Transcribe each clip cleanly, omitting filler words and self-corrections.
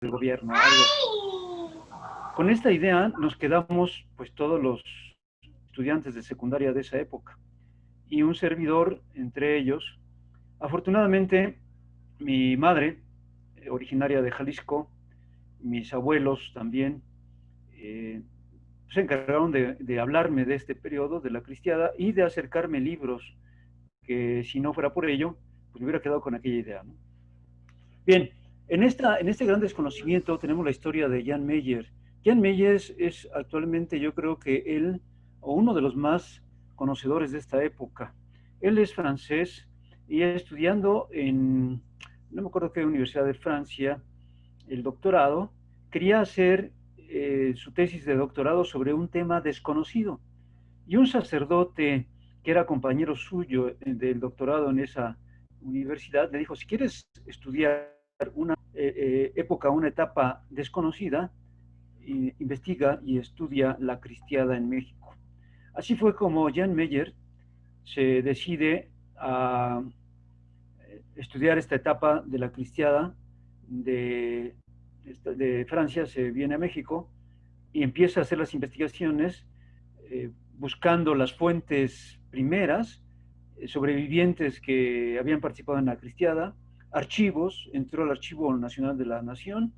del gobierno, algo así. Con esta idea nos quedamos pues todos los estudiantes de secundaria de esa época y un servidor entre ellos. Afortunadamente, mi madre, originaria de Jalisco, mis abuelos también, eh, se encargaron de hablarme de este periodo, de la cristiada, y de acercarme libros que si no fuera por ello, pues me hubiera quedado con aquella idea, ¿no? Bien, en este gran desconocimiento tenemos la historia de Jan Meyer. Jan Meyer es actualmente, yo creo que él, o uno de los más conocedores de esta época. Él es francés y estudiando en, no me acuerdo qué universidad de Francia, el doctorado, quería hacer su tesis de doctorado sobre un tema desconocido. Y un sacerdote que era compañero suyo del doctorado en esa universidad le dijo, si quieres estudiar una época, una etapa desconocida, investiga y estudia la cristiada en México. Así fue como Jan Meyer se decide a estudiar esta etapa de la cristiada de Francia, se viene a México y empieza a hacer las investigaciones buscando las fuentes primeras, sobrevivientes que habían participado en la cristiada, archivos, entró al Archivo Nacional de la Nación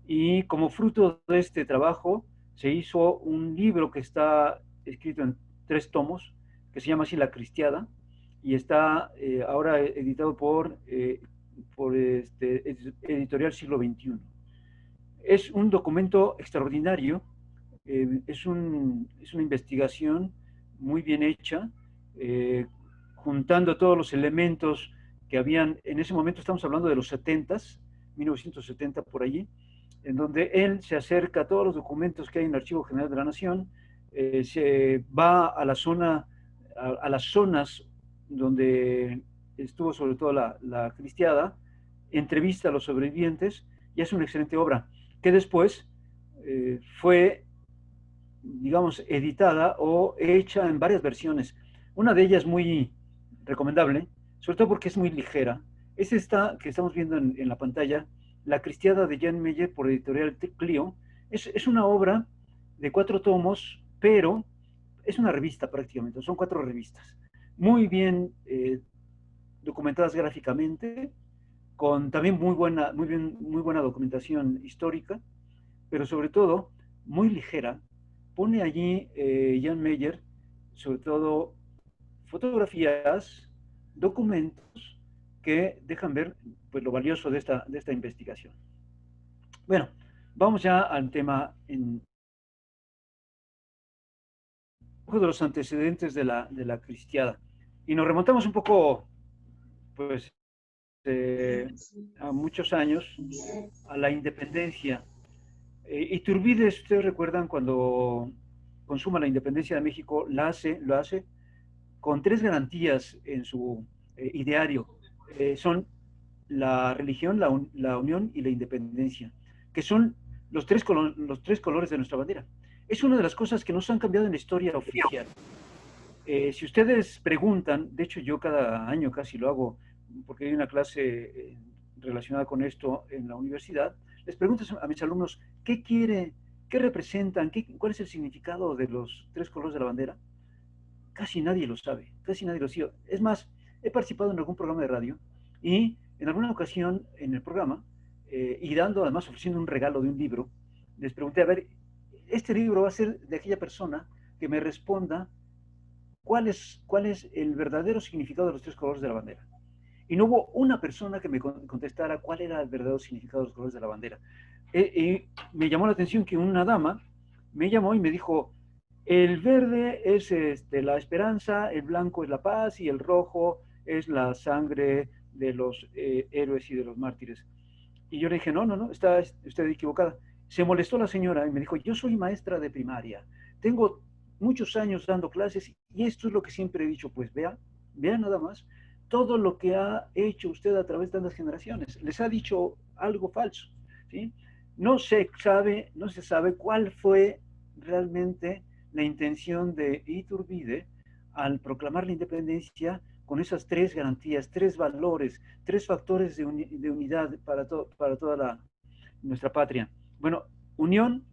y como fruto de este trabajo se hizo un libro que está escrito en 3 tomos, que se llama así La Cristiada, y está ahora editado por Editorial Siglo XXI. Es un documento extraordinario, es una investigación muy bien hecha, eh, juntando todos los elementos que habían, en ese momento estamos hablando de los 70s, 1970 por allí, en donde él se acerca a todos los documentos que hay en el Archivo General de la Nación, se va a la zona, a las zonas donde estuvo sobre todo la cristiada, entrevista a los sobrevivientes y es una excelente obra, que después fue, digamos, editada o hecha en varias versiones. Una de ellas muy recomendable, sobre todo porque es muy ligera. Es esta que estamos viendo en la pantalla, La Cristiada de Jan Meyer por Editorial Clio. Es una obra de 4 tomos, pero es una revista prácticamente, son 4 revistas. Muy bien documentadas gráficamente, con también muy buena documentación histórica, pero sobre todo muy ligera. Pone allí Jan Meyer, sobre todo fotografías, documentos que dejan ver pues, lo valioso de esta investigación. Bueno, vamos ya al tema en de los antecedentes de la cristiada. Y nos remontamos un poco, pues, a muchos años, a la independencia. Iturbide, ustedes recuerdan cuando consuma la independencia de México, lo hace con 3 garantías en su ideario. Son la religión, la unión y la independencia, que son los 3 colores de nuestra bandera. Es una de las cosas que no se han cambiado en la historia oficial. Si ustedes preguntan, de hecho yo cada año casi lo hago, porque hay una clase relacionada con esto en la universidad, les pregunto a mis alumnos, qué representan, cuál es el significado de los 3 colores de la bandera? Casi nadie lo sabe, casi nadie lo sabe. Es más, he participado en algún programa de radio y en alguna ocasión en el programa, y dando además, ofreciendo un regalo de un libro, les pregunté, a ver, este libro va a ser de aquella persona que me responda cuál es el verdadero significado de los 3 colores de la bandera. Y no hubo una persona que me contestara cuál era el verdadero significado de los colores de la bandera. Me llamó la atención que una dama me llamó y me dijo, el verde es la esperanza, el blanco es la paz y el rojo es la sangre de los héroes y de los mártires. Y yo le dije, no, no, no, está usted equivocada. Se molestó la señora y me dijo, yo soy maestra de primaria, tengo muchos años dando clases y esto es lo que siempre he dicho, pues vea nada más todo lo que ha hecho usted a través de tantas generaciones. Les ha dicho algo falso, ¿sí? No se sabe cuál fue realmente la intención de Iturbide al proclamar la independencia con esas 3 garantías, 3 valores, 3 factores de unidad para toda nuestra patria. Bueno, unión,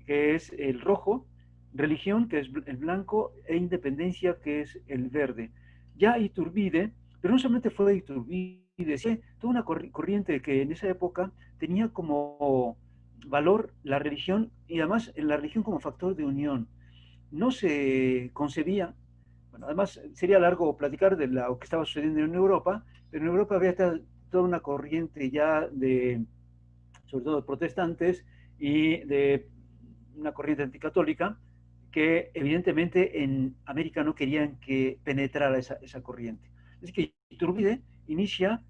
que es el rojo, religión, que es el blanco, e independencia, que es el verde. Ya Iturbide, pero no solamente fue Iturbide, sí, toda una corriente que en esa época tenía como valor la religión y además la religión como factor de unión. No se concebía, bueno, además sería largo platicar de lo que estaba sucediendo en Europa, pero en Europa había toda una corriente ya de, sobre todo de protestantes y de una corriente anticatólica, que evidentemente en América no querían que penetrara esa corriente. Es que Iturbide inicia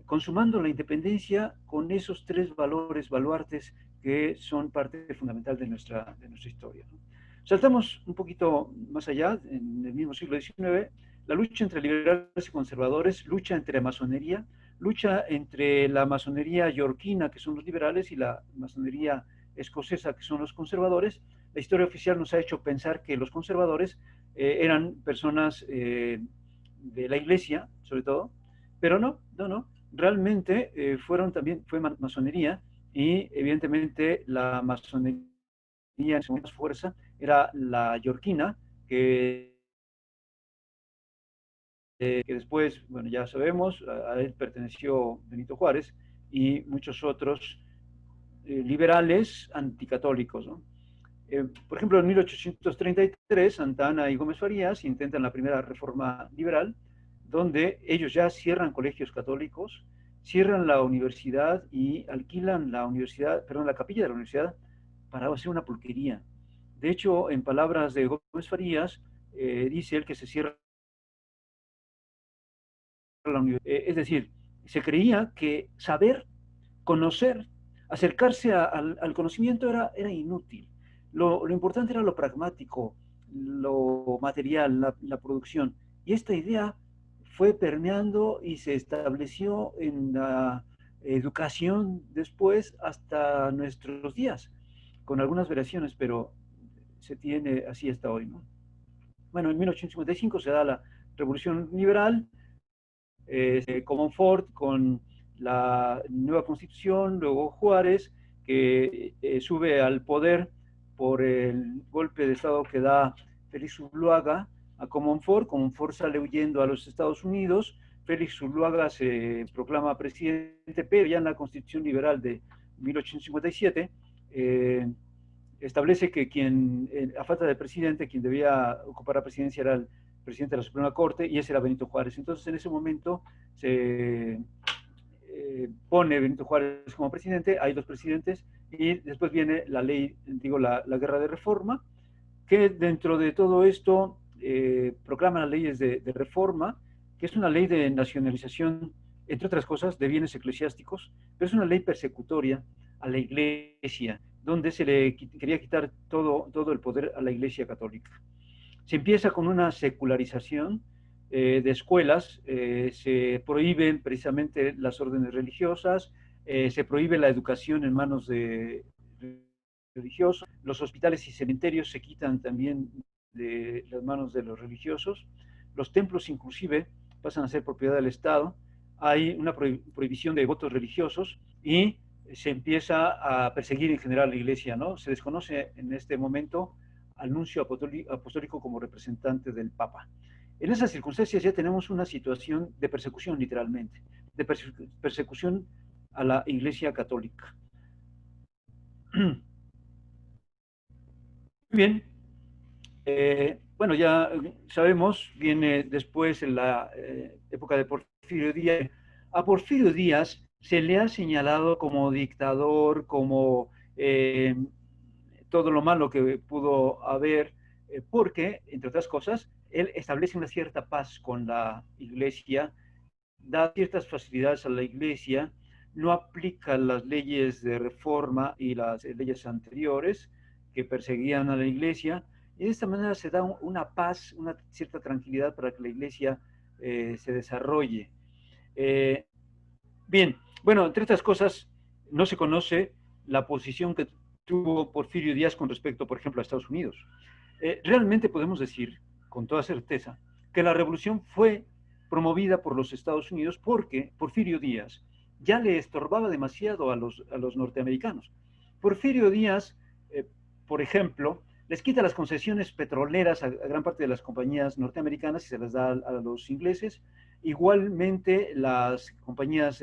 consumando la independencia con esos tres valores, baluartes, que son parte fundamental de nuestra historia, ¿no? Saltamos un poquito más allá, en el mismo siglo XIX, la lucha entre liberales y conservadores, lucha entre masonería, lucha entre la masonería yorquina, que son los liberales, y la masonería escocesa, que son los conservadores. La historia oficial nos ha hecho pensar que los conservadores eran personas de la iglesia, sobre todo, pero no, no, no. Realmente fueron también, fue masonería, y evidentemente la masonería en su más fuerza era la yorquina, que después, bueno, ya sabemos, a él perteneció Benito Juárez y muchos otros liberales anticatólicos, ¿no? Por ejemplo, en 1833, Santa Anna y Gómez Farías intentan la primera reforma liberal, donde ellos ya cierran colegios católicos, cierran la universidad y alquilan la universidad, perdón, la capilla de la universidad para hacer una pulquería. De hecho, en palabras de Gómez Farías, dice él que se cierra la universidad. Es decir, se creía que saber, conocer, acercarse al conocimiento era inútil. Lo importante era lo pragmático, lo material, la producción. Y esta idea fue permeando y se estableció en la educación después hasta nuestros días, con algunas variaciones, pero se tiene así hasta hoy, ¿no? Bueno, en 1855 se da la Revolución Liberal, Comonfort con la nueva constitución, luego Juárez, que sube al poder por el golpe de Estado que da Félix Zuluaga a Comonfort. Comonfort sale huyendo a los Estados Unidos, Félix Zuluaga se proclama presidente, pero ya en la constitución liberal de 1857 establece que quien, a falta de presidente, quien debía ocupar la presidencia era el presidente de la Suprema Corte, y ese era Benito Juárez. Entonces, en ese momento se pone Benito Juárez como presidente, hay dos presidentes, y después viene la ley, digo, la guerra de reforma, que dentro de todo esto proclama las leyes de reforma, que es una ley de nacionalización, entre otras cosas, de bienes eclesiásticos, pero es una ley persecutoria a la iglesia, donde se le quería quitar todo el poder a la iglesia católica. Se empieza con una secularización de escuelas, se prohíben precisamente las órdenes religiosas, se prohíbe la educación en manos de religiosos, los hospitales y cementerios se quitan también de las manos de los religiosos, los templos inclusive pasan a ser propiedad del Estado, hay una prohibición de votos religiosos y se empieza a perseguir en general la iglesia, ¿no? Se desconoce en este momento al nuncio apostólico como representante del Papa. En esas circunstancias ya tenemos una situación de persecución, literalmente, de persecución a la Iglesia Católica. Muy bien, bueno, ya sabemos, viene después en la época de Porfirio Díaz. A Porfirio Díaz se le ha señalado como dictador, como todo lo malo que pudo haber, porque, entre otras cosas, él establece una cierta paz con la iglesia, da ciertas facilidades a la iglesia, no aplica las leyes de reforma y las leyes anteriores que perseguían a la iglesia, y de esta manera se da una paz, una cierta tranquilidad para que la iglesia se desarrolle. Bien, bueno, entre estas cosas, no se conoce la posición que tuvo Porfirio Díaz con respecto, por ejemplo, a Estados Unidos. Realmente podemos decir con toda certeza que la revolución fue promovida por los Estados Unidos porque Porfirio Díaz ya le estorbaba demasiado a los norteamericanos. Porfirio Díaz, por ejemplo, les quita las concesiones petroleras a gran parte de las compañías norteamericanas y se las da a los ingleses. Igualmente, las compañías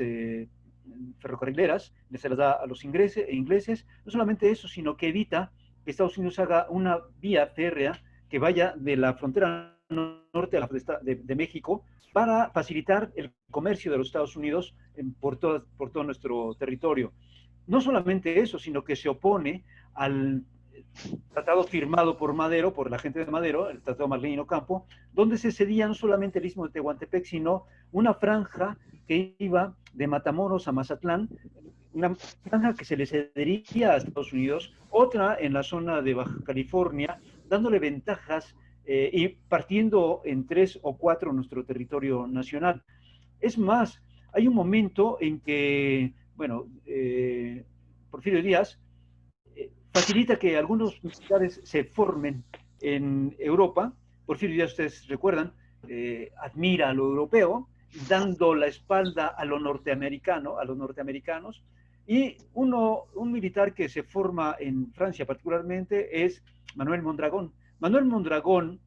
ferrocarrileras se las da a los ingleses. No solamente eso, sino que evita que Estados Unidos haga una vía férrea que vaya de la frontera norte a la de México para facilitar el comercio de los Estados Unidos por todo nuestro territorio. No solamente eso, sino que se opone al tratado firmado por Madero, por la gente de Madero, el tratado Marlene Ocampo, donde se cedía no solamente el istmo de Tehuantepec, sino una franja que iba de Matamoros a Mazatlán, una franja que se le cedería a Estados Unidos, otra en la zona de Baja California, dándole ventajas y partiendo en 3 o 4 nuestro territorio nacional. Es más, hay un momento en que, bueno, Porfirio Díaz facilita que algunos militares se formen en Europa. Porfirio Díaz, ustedes recuerdan, admira a lo europeo, dando la espalda a lo norteamericano, a los norteamericanos. Y un militar que se forma en Francia particularmente es Manuel Mondragón. Manuel Mondragón,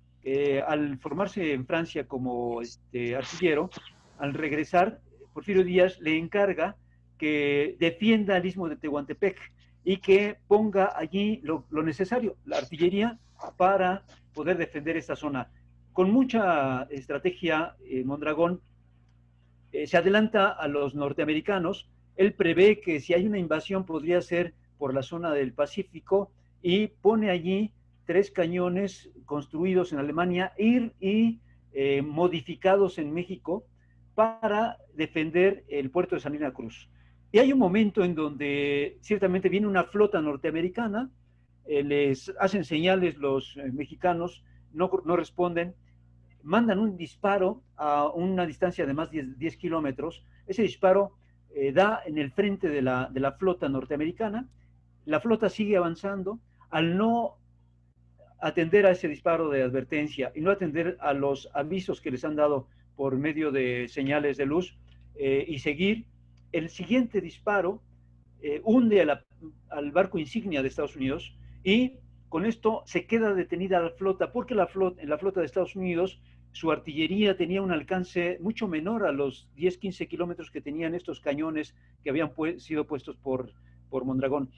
al formarse en Francia como artillero, al regresar, Porfirio Díaz le encarga que defienda el istmo de Tehuantepec y que ponga allí lo necesario, la artillería, para poder defender esta zona. Con mucha estrategia, Mondragón se adelanta a los norteamericanos. Él prevé que si hay una invasión podría ser por la zona del Pacífico y pone allí 3 cañones construidos en Alemania y modificados en México para defender el puerto de Salina Cruz. Y hay un momento en donde ciertamente viene una flota norteamericana, les hacen señales los mexicanos, no responden, mandan un disparo a una distancia de más de 10 kilómetros. Ese disparo da en el frente de la flota norteamericana. La flota sigue avanzando. Al no atender a ese disparo de advertencia y no atender a los avisos que les han dado por medio de señales de luz y seguir, el siguiente disparo hunde al barco insignia de Estados Unidos y con esto se queda detenida la flota porque en la flota de Estados Unidos su artillería tenía un alcance mucho menor a los 10-15 kilómetros que tenían estos cañones que habían sido puestos por Mondragón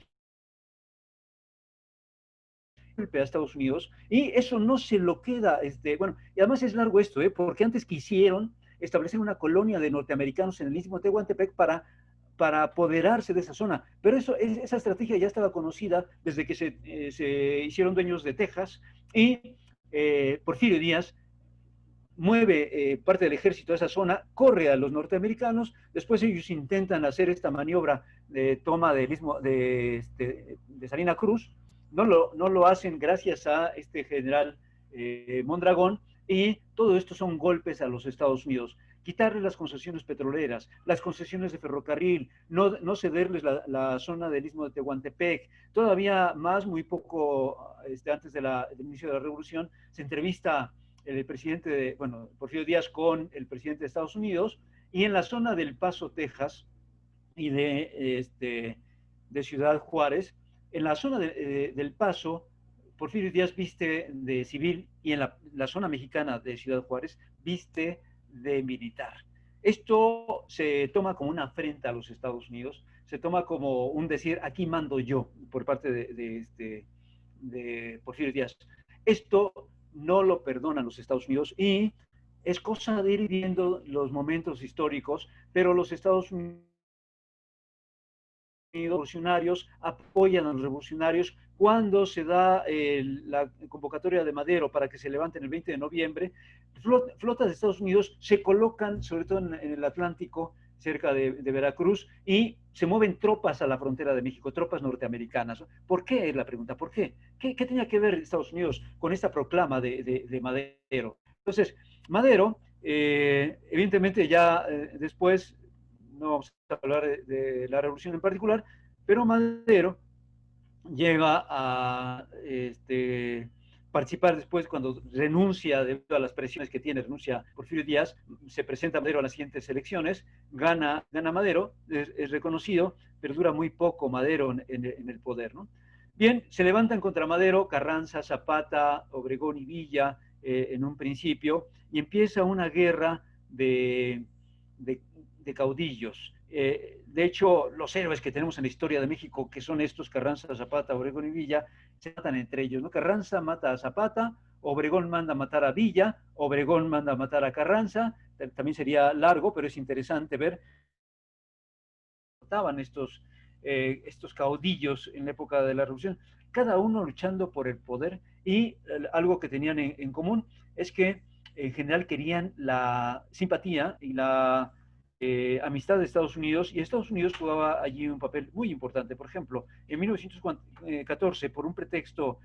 a Estados Unidos, y eso no se lo queda, bueno, y además es largo esto, porque antes quisieron establecer una colonia de norteamericanos en el Istmo de Tehuantepec para apoderarse de esa zona, pero esa estrategia ya estaba conocida desde que se hicieron dueños de Texas, y Porfirio Díaz mueve parte del ejército a esa zona, corre a los norteamericanos, después ellos intentan hacer esta maniobra de toma del istmo de Salina Cruz, no lo hacen gracias a este general Mondragón, y todo esto son golpes a los Estados Unidos. Quitarle las concesiones petroleras, las concesiones de ferrocarril, no cederles la zona del istmo de Tehuantepec. Todavía más, muy poco antes del inicio de la revolución, se entrevista el presidente, bueno, Porfirio Díaz con el presidente de Estados Unidos, y en la zona del Paso, Texas, y de Ciudad Juárez, en la zona del Paso, Porfirio Díaz viste de civil y en la zona mexicana de Ciudad Juárez viste de militar. Esto se toma como una afrenta a los Estados Unidos, se toma como un decir, aquí mando yo, por parte de Porfirio Díaz. Esto no lo perdonan los Estados Unidos y es cosa de ir viendo los momentos históricos, pero los Estados Unidos revolucionarios apoyan a los revolucionarios. Cuando se da la convocatoria de Madero para que se levanten el 20 de noviembre, flotas de Estados Unidos se colocan, sobre todo en el Atlántico, cerca de Veracruz, y se mueven tropas a la frontera de México, tropas norteamericanas. ¿Por qué? Es la pregunta. ¿Por qué? ¿Qué tenía que ver Estados Unidos con esta proclama de Madero? Entonces, Madero, evidentemente ya después, no vamos a hablar de la revolución en particular, pero Madero llega a participar después cuando renuncia debido a las presiones que tiene, renuncia Porfirio Díaz, se presenta Madero a las siguientes elecciones, gana Madero, es reconocido, pero dura muy poco Madero en el poder, ¿no? Bien, se levantan contra Madero Carranza, Zapata, Obregón y Villa en un principio, y empieza una guerra de caudillos. De hecho, los héroes que tenemos en la historia de México, que son estos, Carranza, Zapata, Obregón y Villa, se matan entre ellos, ¿no? Carranza mata a Zapata, Obregón manda a matar a Villa, Obregón manda a matar a Carranza, también sería largo, pero es interesante ver estaban estos caudillos en la época de la Revolución, cada uno luchando por el poder y algo que tenían en común es que en general querían la simpatía y la amistad de Estados Unidos, y Estados Unidos jugaba allí un papel muy importante. Por ejemplo, en 1914, por un pretexto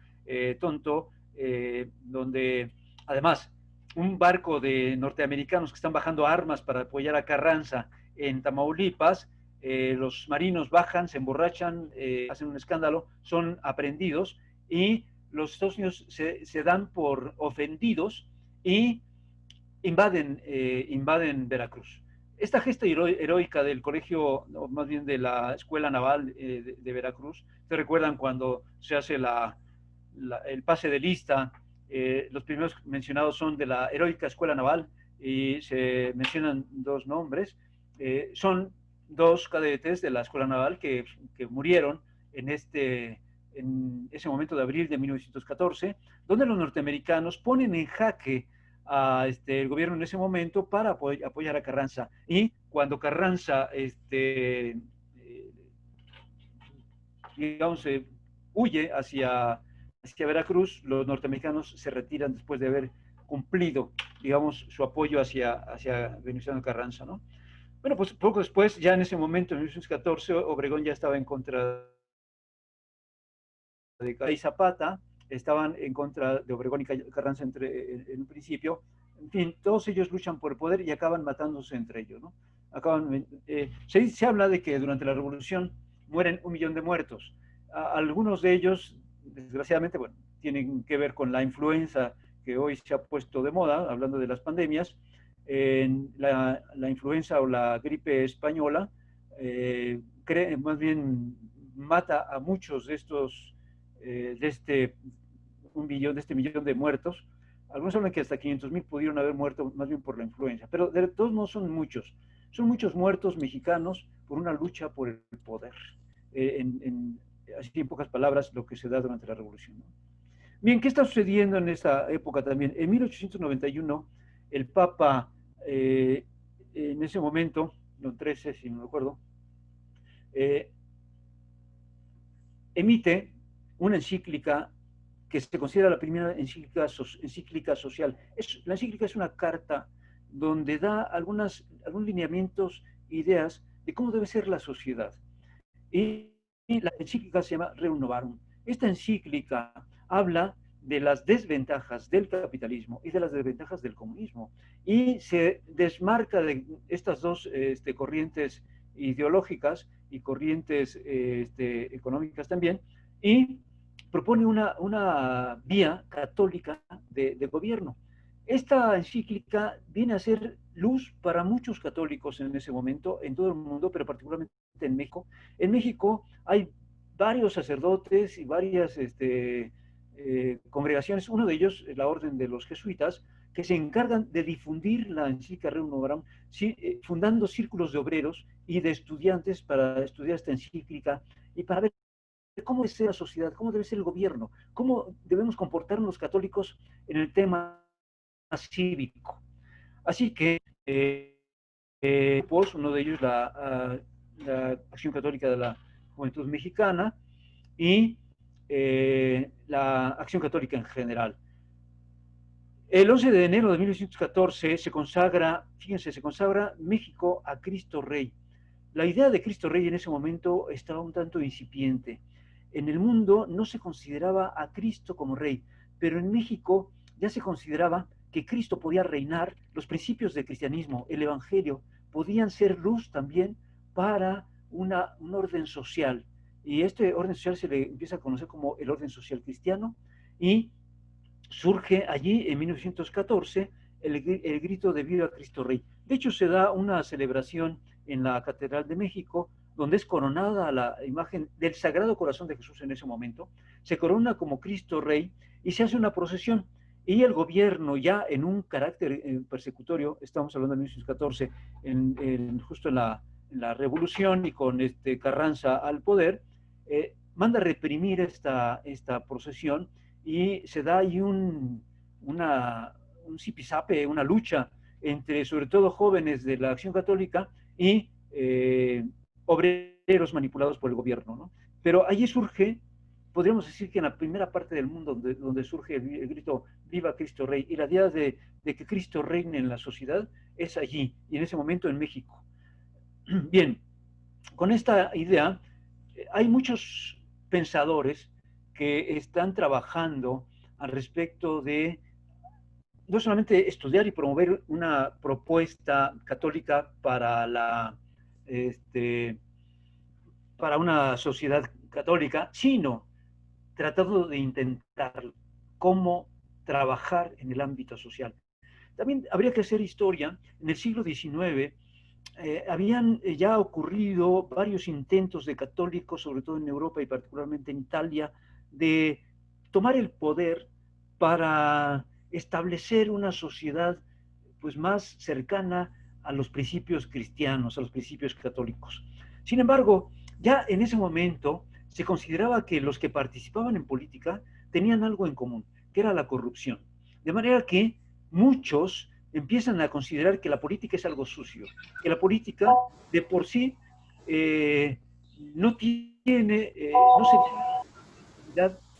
tonto, donde además un barco de norteamericanos que están bajando armas para apoyar a Carranza en Tamaulipas, los marinos bajan, se emborrachan, hacen un escándalo, son aprehendidos y los Estados Unidos se dan por ofendidos y invaden Veracruz. Esta gesta heroica del colegio, o más bien de la Escuela Naval de Veracruz, ¿te recuerdan cuando se hace el pase de lista? Los primeros mencionados son de la heroica Escuela Naval y se mencionan dos nombres. Son dos cadetes de la Escuela Naval que murieron en ese momento de abril de 1914, donde los norteamericanos ponen en jaque el gobierno en ese momento para apoyar a Carranza. Y cuando Carranza, digamos, huye hacia Veracruz, los norteamericanos se retiran después de haber cumplido, digamos, su apoyo hacia Venustiano Carranza, ¿no? Bueno, pues poco después, ya en ese momento, en 1914, Obregón ya estaba en contra de Zapata, estaban en contra de Obregón y Carranza en un principio. En fin, todos ellos luchan por el poder y acaban matándose entre ellos, ¿no? Se habla de que durante la revolución mueren 1 millón de muertos. Algunos de ellos, desgraciadamente, bueno, tienen que ver con la influenza que hoy se ha puesto de moda, hablando de las pandemias. La influenza o la gripe española, más bien mata a muchos de estos de este de este millón de muertos. Algunos hablan que hasta 500,000 pudieron haber muerto más bien por la influenza, pero de todos modos son muchos. Son muchos muertos mexicanos por una lucha por el poder. Así en pocas palabras, lo que se da durante la revolución, ¿no? Bien, ¿qué está sucediendo en esa época también? En 1891, el Papa, en ese momento, no 13, si no me acuerdo, eh, emite una encíclica que se considera la primera encíclica social. La encíclica es una carta donde da algunos lineamientos, ideas de cómo debe ser la sociedad. Y la encíclica se llama Rerum Novarum. Esta encíclica habla de las desventajas del capitalismo y de las desventajas del comunismo, y se desmarca de estas dos corrientes ideológicas y corrientes económicas también, y propone una vía católica de gobierno. Esta encíclica viene a ser luz para muchos católicos en ese momento, en todo el mundo, pero particularmente en México. En México hay varios sacerdotes y varias congregaciones, uno de ellos la Orden de los Jesuitas, que se encargan de difundir la encíclica Rerum Novarum, fundando círculos de obreros y de estudiantes para estudiar esta encíclica y para ver cómo debe ser la sociedad, cómo debe ser el gobierno, cómo debemos comportarnos los católicos en el tema cívico. Así que uno de ellos la Acción Católica de la Juventud Mexicana y la Acción Católica en general. El 11 de enero de 1914 se consagra México a Cristo Rey. La idea de Cristo Rey en ese momento estaba un tanto incipiente. En el mundo no se consideraba a Cristo como rey, pero en México ya se consideraba que Cristo podía reinar, los principios del cristianismo, el evangelio, podían ser luz también para un orden social. Y este orden social se le empieza a conocer como el orden social cristiano, y surge allí en 1914 el grito de Viva Cristo Rey. De hecho, se da una celebración en la Catedral de México, donde es coronada la imagen del Sagrado Corazón de Jesús en ese momento, se corona como Cristo Rey y se hace una procesión. Y el gobierno, ya en un carácter persecutorio, estamos hablando de 1914, justo en la revolución y con Carranza al poder, manda reprimir esta procesión y se da ahí un zipizape, una lucha entre sobre todo jóvenes de la Acción Católica y obreros manipulados por el gobierno, ¿no? Pero allí surge, podríamos decir que en la primera parte del mundo donde surge el grito Viva Cristo Rey y la idea de que Cristo reine en la sociedad es allí y en ese momento en México. Bien, con esta idea hay muchos pensadores que están trabajando al respecto de no solamente estudiar y promover una propuesta católica para una sociedad católica, sino tratando de intentar cómo trabajar en el ámbito social. También habría que hacer historia. En el siglo XIX habían ya ocurrido varios intentos de católicos, sobre todo en Europa y particularmente en Italia, de tomar el poder para establecer una sociedad pues más cercana a los principios cristianos, a los principios católicos. Sin embargo, ya en ese momento se consideraba que los que participaban en política tenían algo en común, que era la corrupción. De manera que muchos empiezan a considerar que la política es algo sucio, que la política de por sí no tiene, no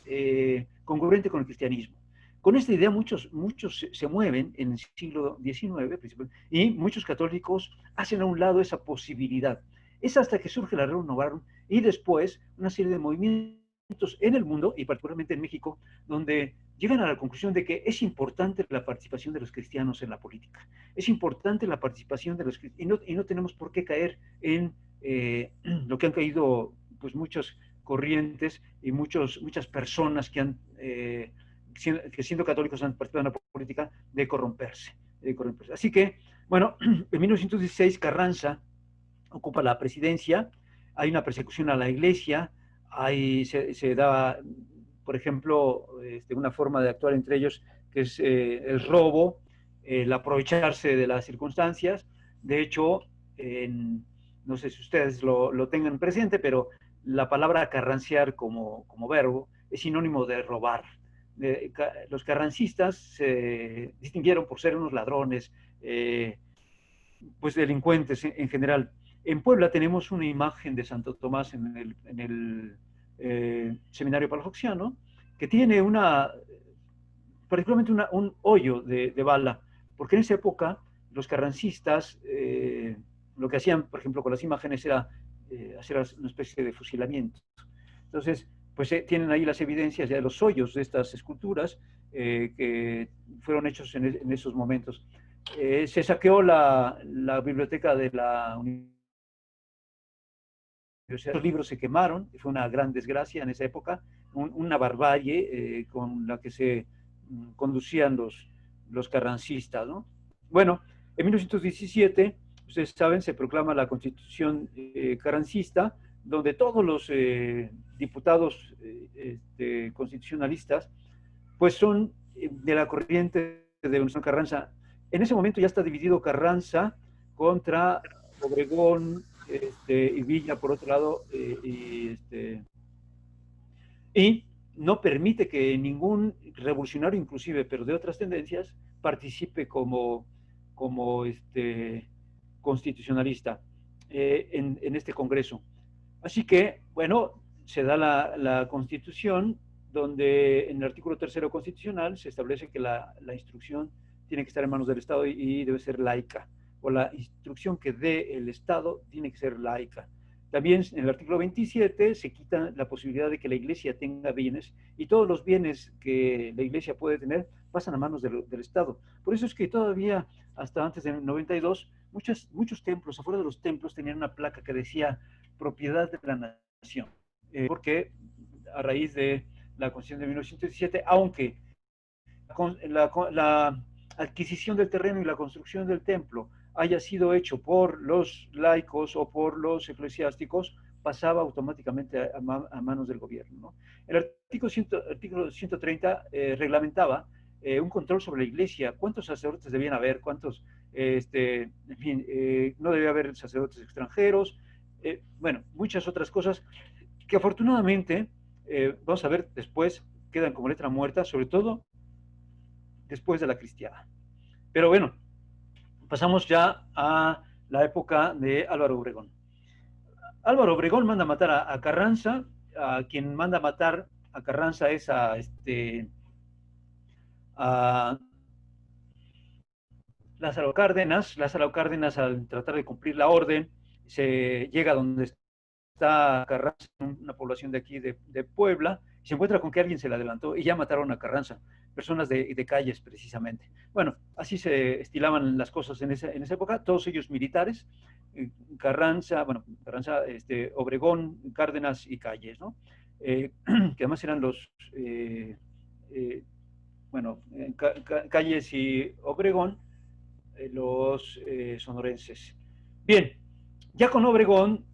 se congruente con el cristianismo. Con esta idea muchos se mueven en el siglo XIX y muchos católicos hacen a un lado esa posibilidad. Es hasta que surge la Rerum Novarum y después una serie de movimientos en el mundo y particularmente en México, donde llegan a la conclusión de que es importante la participación de los cristianos en la política. Es importante la participación de los cristianos y no tenemos por qué caer en lo que han caído pues muchos corrientes y muchas personas que siendo católicos han participado en la política de corromperse. Así que, bueno, en 1916 Carranza ocupa la presidencia, hay una persecución a la iglesia, se da, por ejemplo, una forma de actuar entre ellos que es el robo, el aprovecharse de las circunstancias. De hecho, no sé si ustedes lo tengan presente, pero la palabra carranciar como verbo es sinónimo de robar. Los carrancistas se distinguieron por ser unos ladrones, pues delincuentes en general. En Puebla tenemos una imagen de Santo Tomás en el seminario palafoxiano que tiene particularmente un hoyo de bala, porque en esa época los carrancistas lo que hacían, por ejemplo, con las imágenes era hacer una especie de fusilamiento. Entonces, pues tienen ahí las evidencias ya de los hoyos de estas esculturas que fueron hechos en esos momentos. Se saqueó la biblioteca de la universidad. Los libros se quemaron, fue una gran desgracia en esa época, una barbarie con la que se conducían los carrancistas, ¿no? Bueno, en 1917, ustedes saben, se proclama la Constitución carrancista, donde todos los diputados constitucionalistas, pues son de la corriente de Venustiano Carranza. En ese momento ya está dividido Carranza contra Obregón y Villa, por otro lado, y no permite que ningún revolucionario, inclusive, pero de otras tendencias, participe como constitucionalista en este Congreso. Así que, bueno, se da la Constitución, donde en el artículo 3º constitucional se establece que la instrucción tiene que estar en manos del Estado y debe ser laica, o la instrucción que dé el Estado tiene que ser laica. También en el artículo 27 se quita la posibilidad de que la Iglesia tenga bienes y todos los bienes que la Iglesia puede tener pasan a manos del Estado. Por eso es que todavía, hasta antes del 92, muchos templos, afuera de los templos, tenían una placa que decía propiedad de la nación. Porque a raíz de la Constitución de 1917, aunque la adquisición del terreno y la construcción del templo haya sido hecho por los laicos o por los eclesiásticos, pasaba automáticamente a manos del gobierno, ¿no? El artículo 130 reglamentaba un control sobre la iglesia, cuántos sacerdotes debían haber, cuántos, en fin, no debía haber sacerdotes extranjeros, bueno, muchas otras cosas que afortunadamente, vamos a ver después, quedan como letra muerta, sobre todo después de la cristiada. Pero bueno, pasamos ya a la época de Álvaro Obregón. Álvaro Obregón manda matar a Carranza, a quien manda matar a Carranza es a Lázaro Cárdenas. Lázaro Cárdenas, al tratar de cumplir la orden, se llega a donde está Carranza, una población de aquí de Puebla, y se encuentra con que alguien se le adelantó y ya mataron a Carranza, personas de calles precisamente. Bueno, así se estilaban las cosas en esa época, todos ellos militares, Carranza, bueno, Carranza, Obregón, Cárdenas y Calles, ¿no? Que además eran los, bueno, Calles y Obregón, los sonorenses. Bien, ya con Obregón,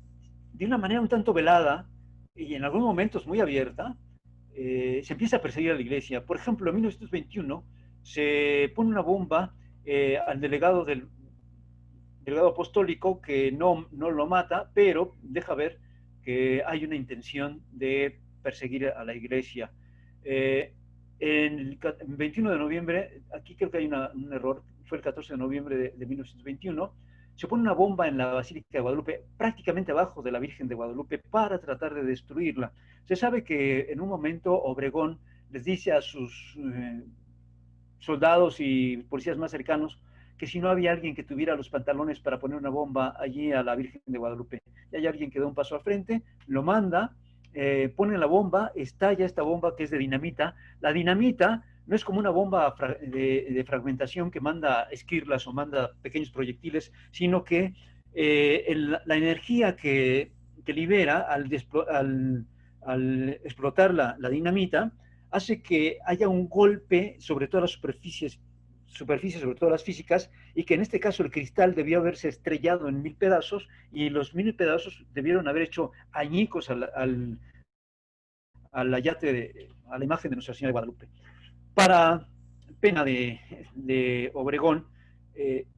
de una manera un tanto velada y en algunos momentos muy abierta, se empieza a perseguir a la iglesia. Por ejemplo, en 1921 se pone una bomba al delegado apostólico que no lo mata, pero deja ver que hay una intención de perseguir a la iglesia. En el 21 de noviembre, aquí creo que hay un error, fue el 14 de noviembre de 1921, se pone una bomba en la Basílica de Guadalupe, prácticamente abajo de la Virgen de Guadalupe, para tratar de destruirla. Se sabe que en un momento Obregón les dice a sus soldados y policías más cercanos que si no había alguien que tuviera los pantalones para poner una bomba allí a la Virgen de Guadalupe. Y hay alguien que da un paso al frente, lo manda, pone la bomba, estalla esta bomba que es de dinamita. La dinamita no es como una bomba de fragmentación que manda esquirlas o manda pequeños proyectiles, sino que la energía que libera al explotar la dinamita hace que haya un golpe sobre todas las superficies, sobre todas las físicas, y que en este caso el cristal debió haberse estrellado en 1000 pedazos, y los 1000 pedazos debieron haber hecho añicos al ayate, a la imagen de Nuestra Señora de Guadalupe. Para pena de Obregón,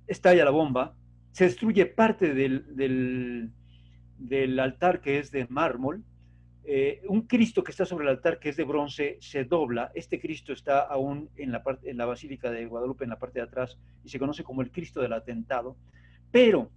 estalla la bomba, se destruye parte del altar que es de mármol, un Cristo que está sobre el altar que es de bronce se dobla. Este Cristo está aún en la Basílica de Guadalupe, en la parte de atrás, y se conoce como el Cristo del atentado. Pero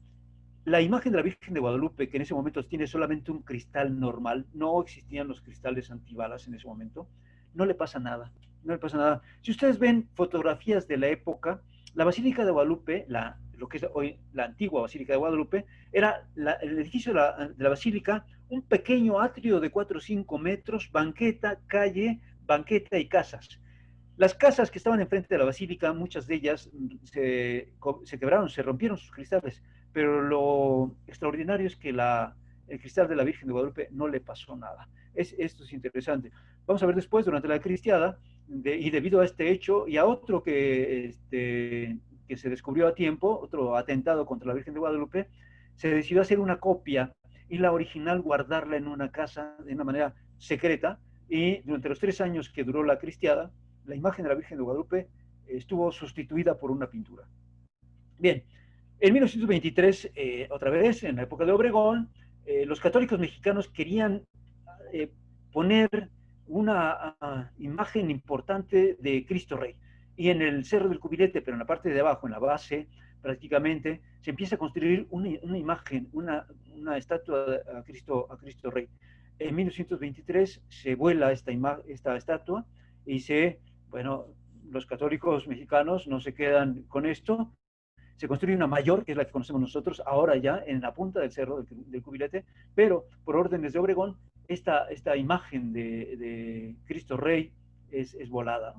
la imagen de la Virgen de Guadalupe, que en ese momento tiene solamente un cristal normal, no existían los cristales antibalas en ese momento, no le pasa nada, no le pasa nada. Si ustedes ven fotografías de la época, la Basílica de Guadalupe, lo que es hoy la antigua Basílica de Guadalupe, era el edificio de la Basílica, un pequeño atrio de 4 o 5 metros, banqueta, calle, banqueta y casas. Las casas que estaban enfrente de la basílica, muchas de ellas se quebraron, se rompieron sus cristales, pero lo extraordinario es que el cristal de la Virgen de Guadalupe no le pasó nada. Esto es interesante. Vamos a ver después, durante la cristiada, y debido a este hecho y a otro que se descubrió a tiempo, otro atentado contra la Virgen de Guadalupe, se decidió hacer una copia y la original guardarla en una casa de una manera secreta, y durante los 3 años que duró la cristiada, la imagen de la Virgen de Guadalupe estuvo sustituida por una pintura. Bien, en 1923, otra vez, en la época de Obregón, los católicos mexicanos querían poner una imagen importante de Cristo Rey. Y en el Cerro del Cubilete, pero en la parte de abajo, en la base, prácticamente, se empieza a construir una imagen, una estatua a Cristo Rey. En 1923 se vuela esta estatua y bueno, los católicos mexicanos no se quedan con esto, se construye una mayor, que es la que conocemos nosotros, ahora ya en la punta del cerro del Cubilete, pero por órdenes de Obregón, esta imagen de Cristo Rey es volada.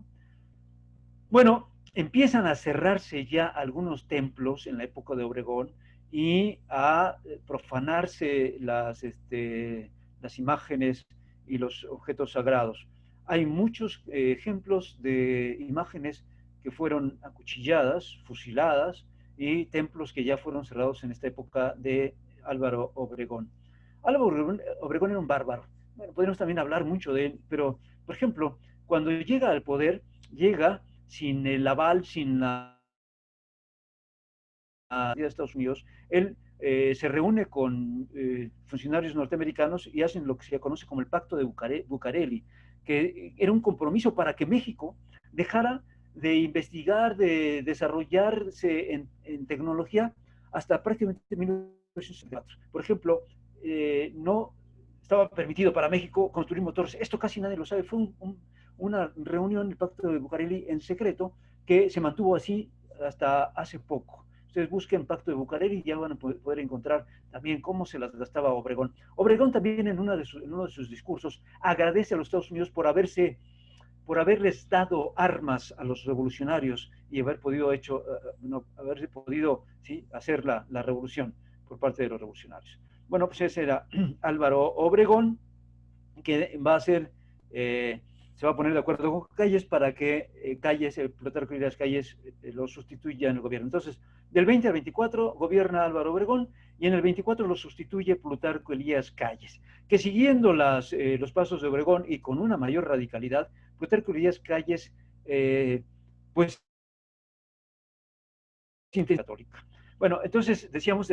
Bueno, empiezan a cerrarse ya algunos templos en la época de Obregón y a profanarse las imágenes y los objetos sagrados. hay muchos ejemplos de imágenes que fueron acuchilladas, fusiladas, y templos que ya fueron cerrados en esta época de Álvaro Obregón. Álvaro Obregón era un bárbaro. Bueno, podríamos también hablar mucho de él, pero, por ejemplo, cuando llega al poder, llega sin el aval, sin la de Estados Unidos. Él se reúne con funcionarios norteamericanos y hacen lo que se conoce como el Pacto de Bucareli, que era un compromiso para que México dejara de investigar, de desarrollarse en tecnología hasta prácticamente 1964. Por ejemplo, no estaba permitido para México construir motores. Esto casi nadie lo sabe. Fue una reunión, el Pacto de Bucareli, en secreto, que se mantuvo así hasta hace poco. Ustedes busquen Pacto de Bucareli y ya van a poder encontrar también cómo se las gastaba Obregón. Obregón también en uno de sus discursos agradece a los Estados Unidos por haberles dado armas a los revolucionarios y haber podido haberse podido ¿sí? hacer la revolución por parte de los revolucionarios. Bueno, pues ese era Álvaro Obregón, que va a ser, se va a poner de acuerdo con Calles para que Calles, Plutarco Elías Calles, lo sustituya en el gobierno. Entonces, del 20 al 24 gobierna Álvaro Obregón y en el 24 lo sustituye Plutarco Elías Calles, que siguiendo los pasos de Obregón y con una mayor radicalidad, Plutarco Elías Calles, pues, católica. Bueno, entonces decíamos,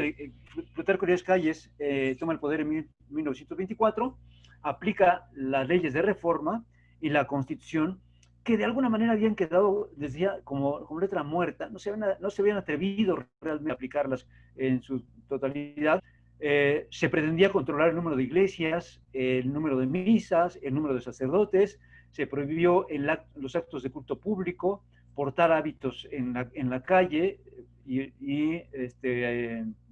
Plutarco Elías Calles toma el poder en 1924, aplica las leyes de reforma y la constitución, que de alguna manera habían quedado desde ya como letra muerta, no se habían atrevido realmente a aplicarlas en su totalidad. Se pretendía controlar el número de iglesias, el número de misas, el número de sacerdotes, se prohibió los actos de culto público, portar hábitos en la calle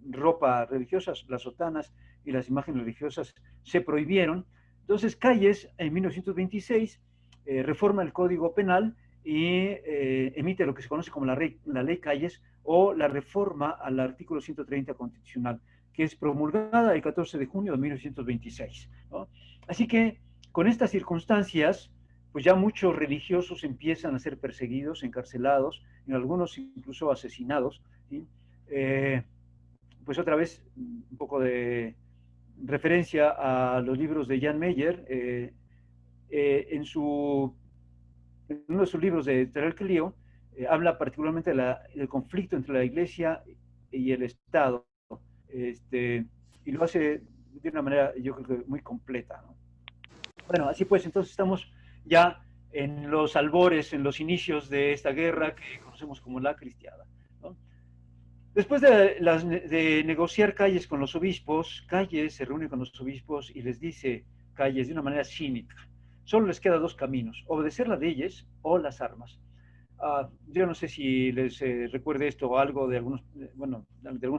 ropa religiosa, las sotanas y las imágenes religiosas se prohibieron. Entonces Calles en 1926 reforma el Código Penal y emite lo que se conoce como la ley Calles o la reforma al artículo 130 constitucional, que es promulgada el 14 de junio de 1926, ¿no? Así que con estas circunstancias, pues ya muchos religiosos empiezan a ser perseguidos, encarcelados, en algunos incluso asesinados, ¿sí? Pues otra vez un poco de referencia a los libros de Jan Meyer, en uno de sus libros de Terrell Clio, habla particularmente del conflicto entre la Iglesia y el Estado, y lo hace de una manera, yo creo que muy completa, ¿no? Bueno, así pues, entonces estamos ya en los albores, en los inicios de esta guerra que conocemos como la cristiada, ¿no? Después de negociar Calles con los obispos, Calles se reúne con los obispos y les dice, Calles, de una manera cínica, solo les queda dos caminos, obedecer las leyes o las armas. Yo no sé si les recuerde esto o algo de algunos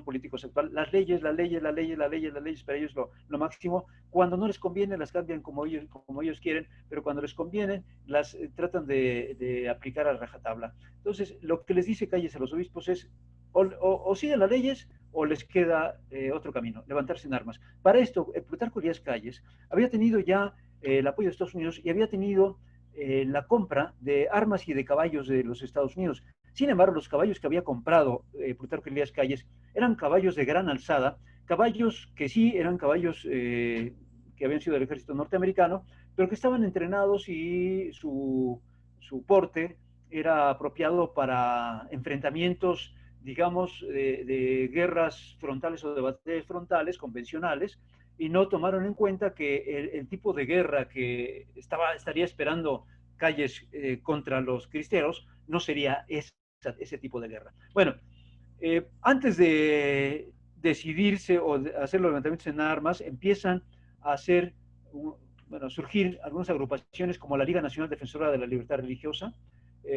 políticos actuales. Las leyes, para ellos lo máximo. Cuando no les conviene, las cambian como ellos quieren, pero cuando les conviene, las tratan de aplicar a rajatabla. Entonces, lo que les dice Calles a los obispos es, o siguen las leyes o les queda otro camino, levantarse en armas. Para esto, Plutarco Elías Calles había tenido ya el apoyo de Estados Unidos y había tenido la compra de armas y de caballos de los Estados Unidos. Sin embargo, los caballos que había comprado Plutarco Elías Calles eran caballos de gran alzada, caballos que sí eran caballos que habían sido del ejército norteamericano, pero que estaban entrenados y su porte era apropiado para enfrentamientos, digamos, de guerras frontales o de batallas frontales convencionales, y no tomaron en cuenta que el tipo de guerra que estaría esperando Calles contra los cristeros no sería ese tipo de guerra. Bueno, antes de decidirse o de hacer los levantamientos en armas, empiezan a surgir algunas agrupaciones como la Liga Nacional Defensora de la Libertad Religiosa,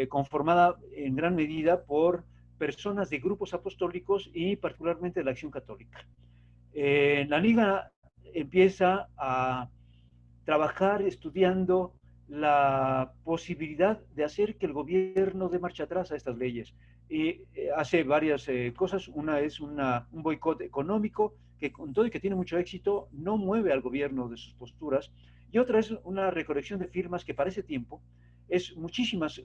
conformada en gran medida por personas de grupos apostólicos y particularmente de la Acción Católica. La Liga empieza a trabajar estudiando la posibilidad de hacer que el gobierno dé marcha atrás a estas leyes. Y hace varias cosas. Una es un boicot económico que, con todo y que tiene mucho éxito, no mueve al gobierno de sus posturas. y otra es una recolección de firmas que para ese tiempo es muchísimas,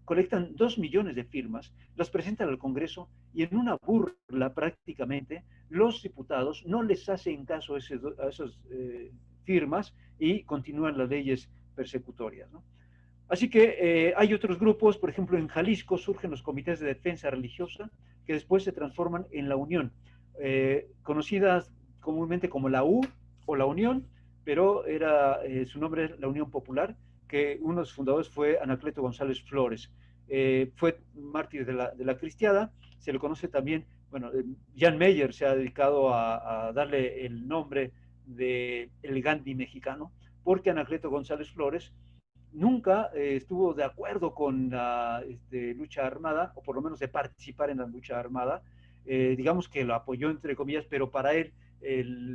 colectan 2 millones de firmas, las presentan al Congreso y en una burla prácticamente los diputados no les hacen caso a esas firmas y continúan las leyes persecutorias, ¿no? Así que hay otros grupos, por ejemplo, en Jalisco surgen los comités de defensa religiosa que después se transforman en la Unión, conocidas comúnmente como la U o la Unión, pero su nombre es la Unión Popular, que uno de los fundadores fue Anacleto González Flores. Fue mártir de la cristiada, se le conoce también, bueno, Jan Meyer se ha dedicado a darle el nombre de el Gandhi mexicano, porque Anacleto González Flores nunca estuvo de acuerdo con la lucha armada, o por lo menos de participar en la lucha armada. Digamos que lo apoyó, entre comillas, pero para él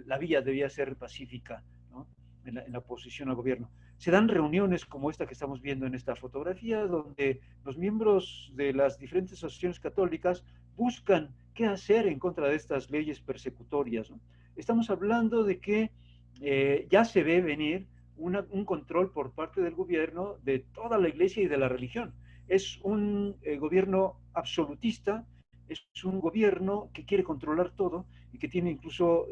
la vía debía ser pacífica, ¿no? En la oposición al gobierno. Se dan reuniones como esta que estamos viendo en esta fotografía, donde los miembros de las diferentes asociaciones católicas buscan qué hacer en contra de estas leyes persecutorias, ¿no? Estamos hablando de que ya se ve venir un control por parte del gobierno de toda la iglesia y de la religión. Es un gobierno absolutista, es un gobierno que quiere controlar todo y que tiene incluso,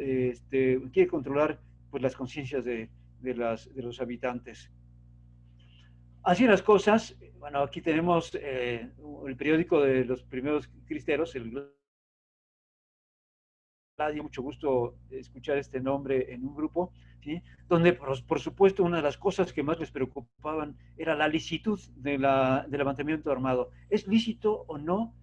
quiere controlar pues, las conciencias de los habitantes. Así las cosas, bueno, aquí tenemos el periódico de los primeros cristeros, el dio mucho gusto escuchar este nombre en un grupo, ¿sí? Donde por supuesto una de las cosas que más les preocupaban era la licitud del levantamiento armado. ¿Es lícito o no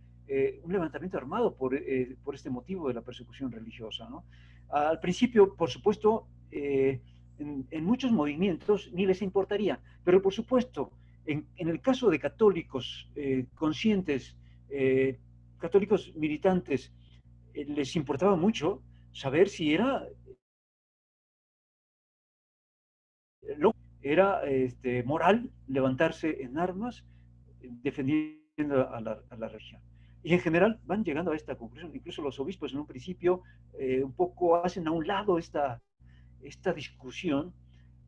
un levantamiento armado por este motivo de la persecución religiosa, ¿no? Al principio, por supuesto, en muchos movimientos ni les importaría, pero por supuesto, en el caso de católicos conscientes, católicos militantes, les importaba mucho saber si era moral levantarse en armas defendiendo a la región. Y en general van llegando a esta conclusión. Incluso los obispos en un principio un poco hacen a un lado esta discusión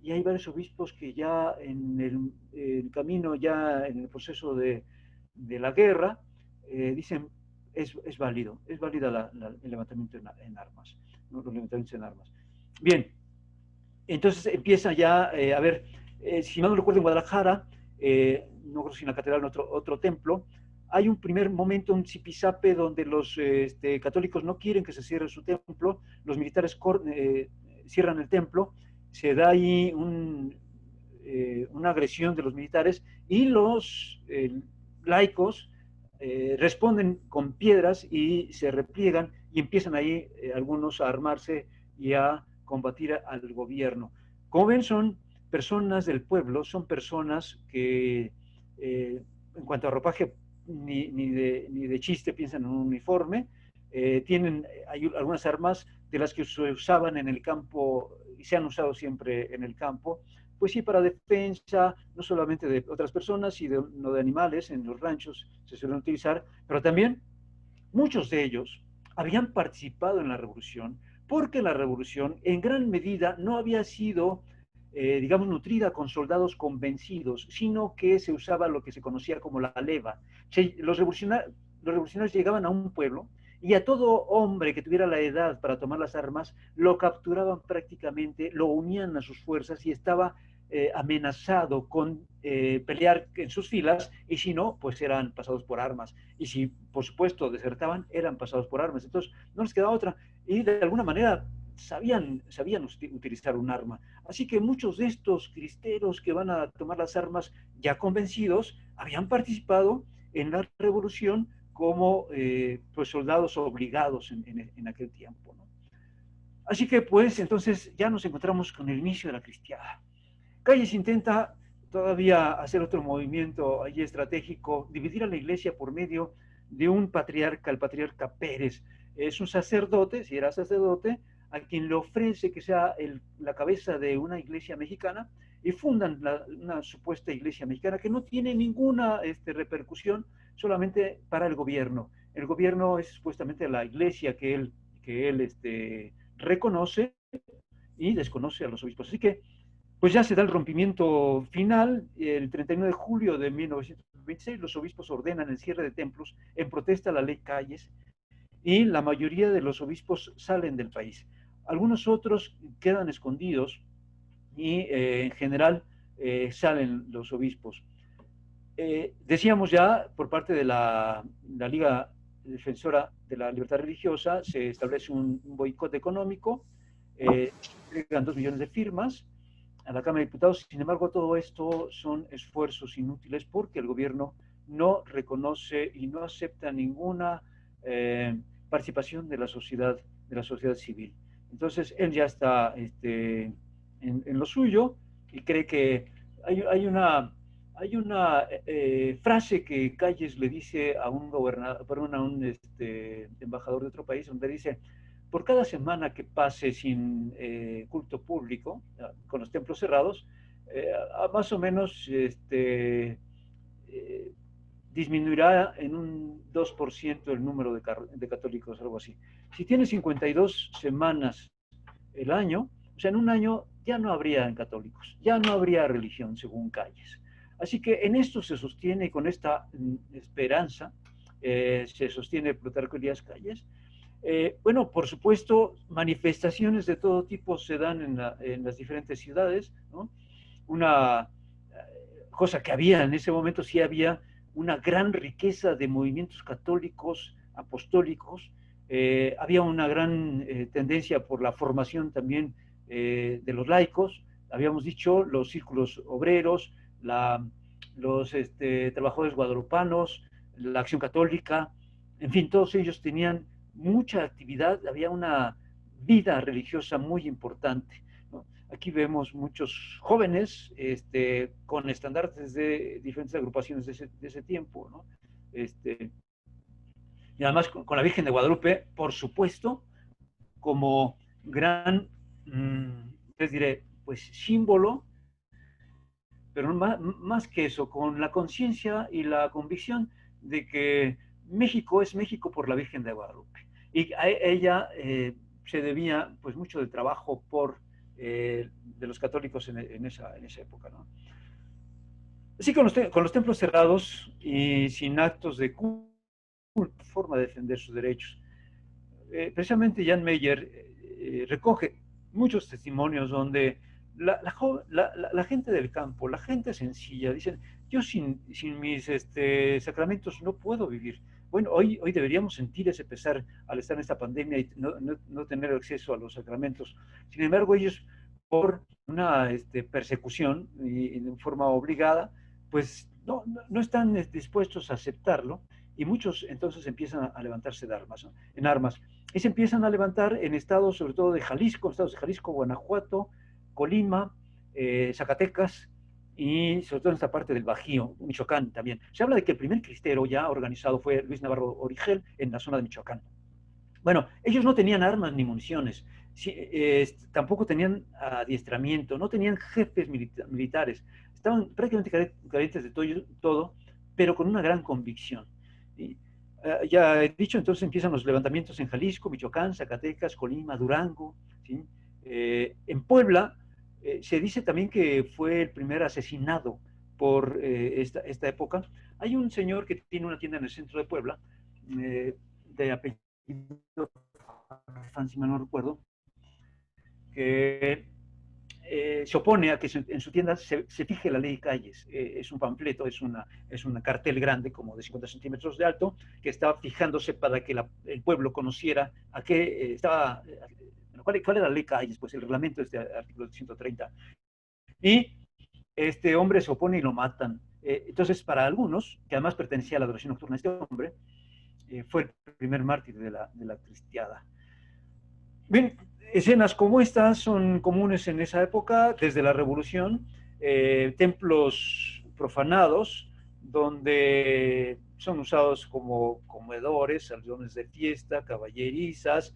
y hay varios obispos que ya en el camino, ya en el proceso de la guerra, dicen es válido, es válida el levantamiento en armas, ¿no? Los levantamientos en armas. Bien, entonces empieza ya a ver, si no recuerdo en Guadalajara, no creo si en la catedral, en otro templo, hay un primer momento, un zipizape donde los católicos no quieren que se cierre su templo, los militares cierran el templo, se da ahí una agresión de los militares y los laicos responden con piedras y se repliegan y empiezan ahí algunos a armarse y a combatir al gobierno. Como ven, son personas del pueblo, son personas que en cuanto a ropaje ni de chiste piensan en un uniforme, hay algunas armas de las que se usaban en el campo y se han usado siempre en el campo, pues sí, para defensa, no solamente de otras personas, sino de animales, en los ranchos se suelen utilizar, pero también muchos de ellos habían participado en la revolución, porque la revolución en gran medida no había sido, digamos, nutrida con soldados convencidos, sino que se usaba lo que se conocía como la leva. Los revolucionarios llegaban a un pueblo y a todo hombre que tuviera la edad para tomar las armas, lo capturaban prácticamente, lo unían a sus fuerzas y estaba amenazado con pelear en sus filas, y si no, pues eran pasados por armas. Y si, por supuesto, desertaban, eran pasados por armas. Entonces, no les quedaba otra. Y de alguna manera sabían utilizar un arma. Así que muchos de estos cristeros que van a tomar las armas ya convencidos, habían participado en la revolución como pues soldados obligados en aquel tiempo, ¿no? Así que pues entonces ya nos encontramos con el inicio de la cristiada. Calles intenta todavía hacer otro movimiento allí estratégico, dividir a la iglesia por medio de un patriarca, el patriarca Pérez. Es un sacerdote, si era sacerdote, a quien le ofrece que sea la cabeza de una iglesia mexicana y fundan una supuesta iglesia mexicana que no tiene ninguna repercusión, solamente para el gobierno. El gobierno es supuestamente la iglesia que él reconoce y desconoce a los obispos. Así que pues ya se da el rompimiento final. El 31 de julio de 1926 los obispos ordenan el cierre de templos en protesta a la ley Calles y la mayoría de los obispos salen del país. Algunos otros quedan escondidos y en general salen los obispos. Decíamos ya, por parte de la Liga Defensora de la Libertad Religiosa, se establece un boicot económico, llegan 2 millones de firmas a la Cámara de Diputados. Sin embargo, todo esto son esfuerzos inútiles porque el gobierno no reconoce y no acepta ninguna participación de la sociedad civil. Entonces, él ya está en lo suyo y cree que hay una frase que Calles le dice a un gobernador, perdón, a un embajador de otro país, donde dice: por cada semana que pase sin culto público, con los templos cerrados, más o menos disminuirá en un 2% el número de católicos, algo así. Si tiene 52 semanas el año, o sea, en un año ya no habría católicos, ya no habría religión, según Calles. Así que en esto se sostiene, con esta esperanza, se sostiene Plutarco Elías Calles. Bueno, por supuesto, manifestaciones de todo tipo se dan en las diferentes ciudades, ¿no? Una cosa que había en ese momento, sí había una gran riqueza de movimientos católicos, apostólicos, había una gran tendencia por la formación también de los laicos, habíamos dicho, los círculos obreros, los trabajadores guadalupanos, la acción católica, en fin, todos ellos tenían mucha actividad, había una vida religiosa muy importante, ¿no? Aquí vemos muchos jóvenes con estandartes de diferentes agrupaciones de ese tiempo, ¿no? Y además con la Virgen de Guadalupe, por supuesto, como gran, les diré, pues símbolo, pero más que eso, con la conciencia y la convicción de que México es México por la Virgen de Guadalupe. Y a ella se debía pues mucho del trabajo de los católicos en esa época, ¿no? Así con los templos cerrados y sin actos de culto, forma de defender sus derechos. Precisamente Jan Meyer recoge muchos testimonios donde la gente del campo, la gente sencilla, dicen: yo sin mis sacramentos no puedo vivir. Bueno, hoy deberíamos sentir ese pesar al estar en esta pandemia y no tener acceso a los sacramentos. Sin embargo, ellos, por una persecución y en forma obligada, pues no están dispuestos a aceptarlo, y muchos entonces empiezan a levantarse en armas. Y se empiezan a levantar en estados, sobre todo de Jalisco, estados de Jalisco, Guanajuato, Colima, Zacatecas y sobre todo en esta parte del Bajío, Michoacán también. Se habla de que el primer cristero ya organizado fue Luis Navarro Origel en la zona de Michoacán. Bueno, ellos no tenían armas ni municiones, tampoco tenían adiestramiento, no tenían jefes militares, estaban prácticamente carentes de todo, pero con una gran convicción. ¿Sí? Ya he dicho, entonces empiezan los levantamientos en Jalisco, Michoacán, Zacatecas, Colima, Durango. ¿Sí? En Puebla se dice también que fue el primer asesinado por esta época. Hay un señor que tiene una tienda en el centro de Puebla, de apellido, si mal no recuerdo, que se opone a que en su tienda se fije la ley de calles. Es un panfleto, es un cartel grande, como de 50 centímetros de alto, que estaba fijándose para que el pueblo conociera a qué estaba, cuál era la ley de calles, pues el reglamento de este artículo 130. Y este hombre se opone y lo matan. Entonces, para algunos, que además pertenecía a la adoración nocturna, este hombre fue el primer mártir de la cristiada. Bien, escenas como estas son comunes en esa época, desde la Revolución, templos profanados, donde son usados como comedores, salones de fiesta, caballerizas,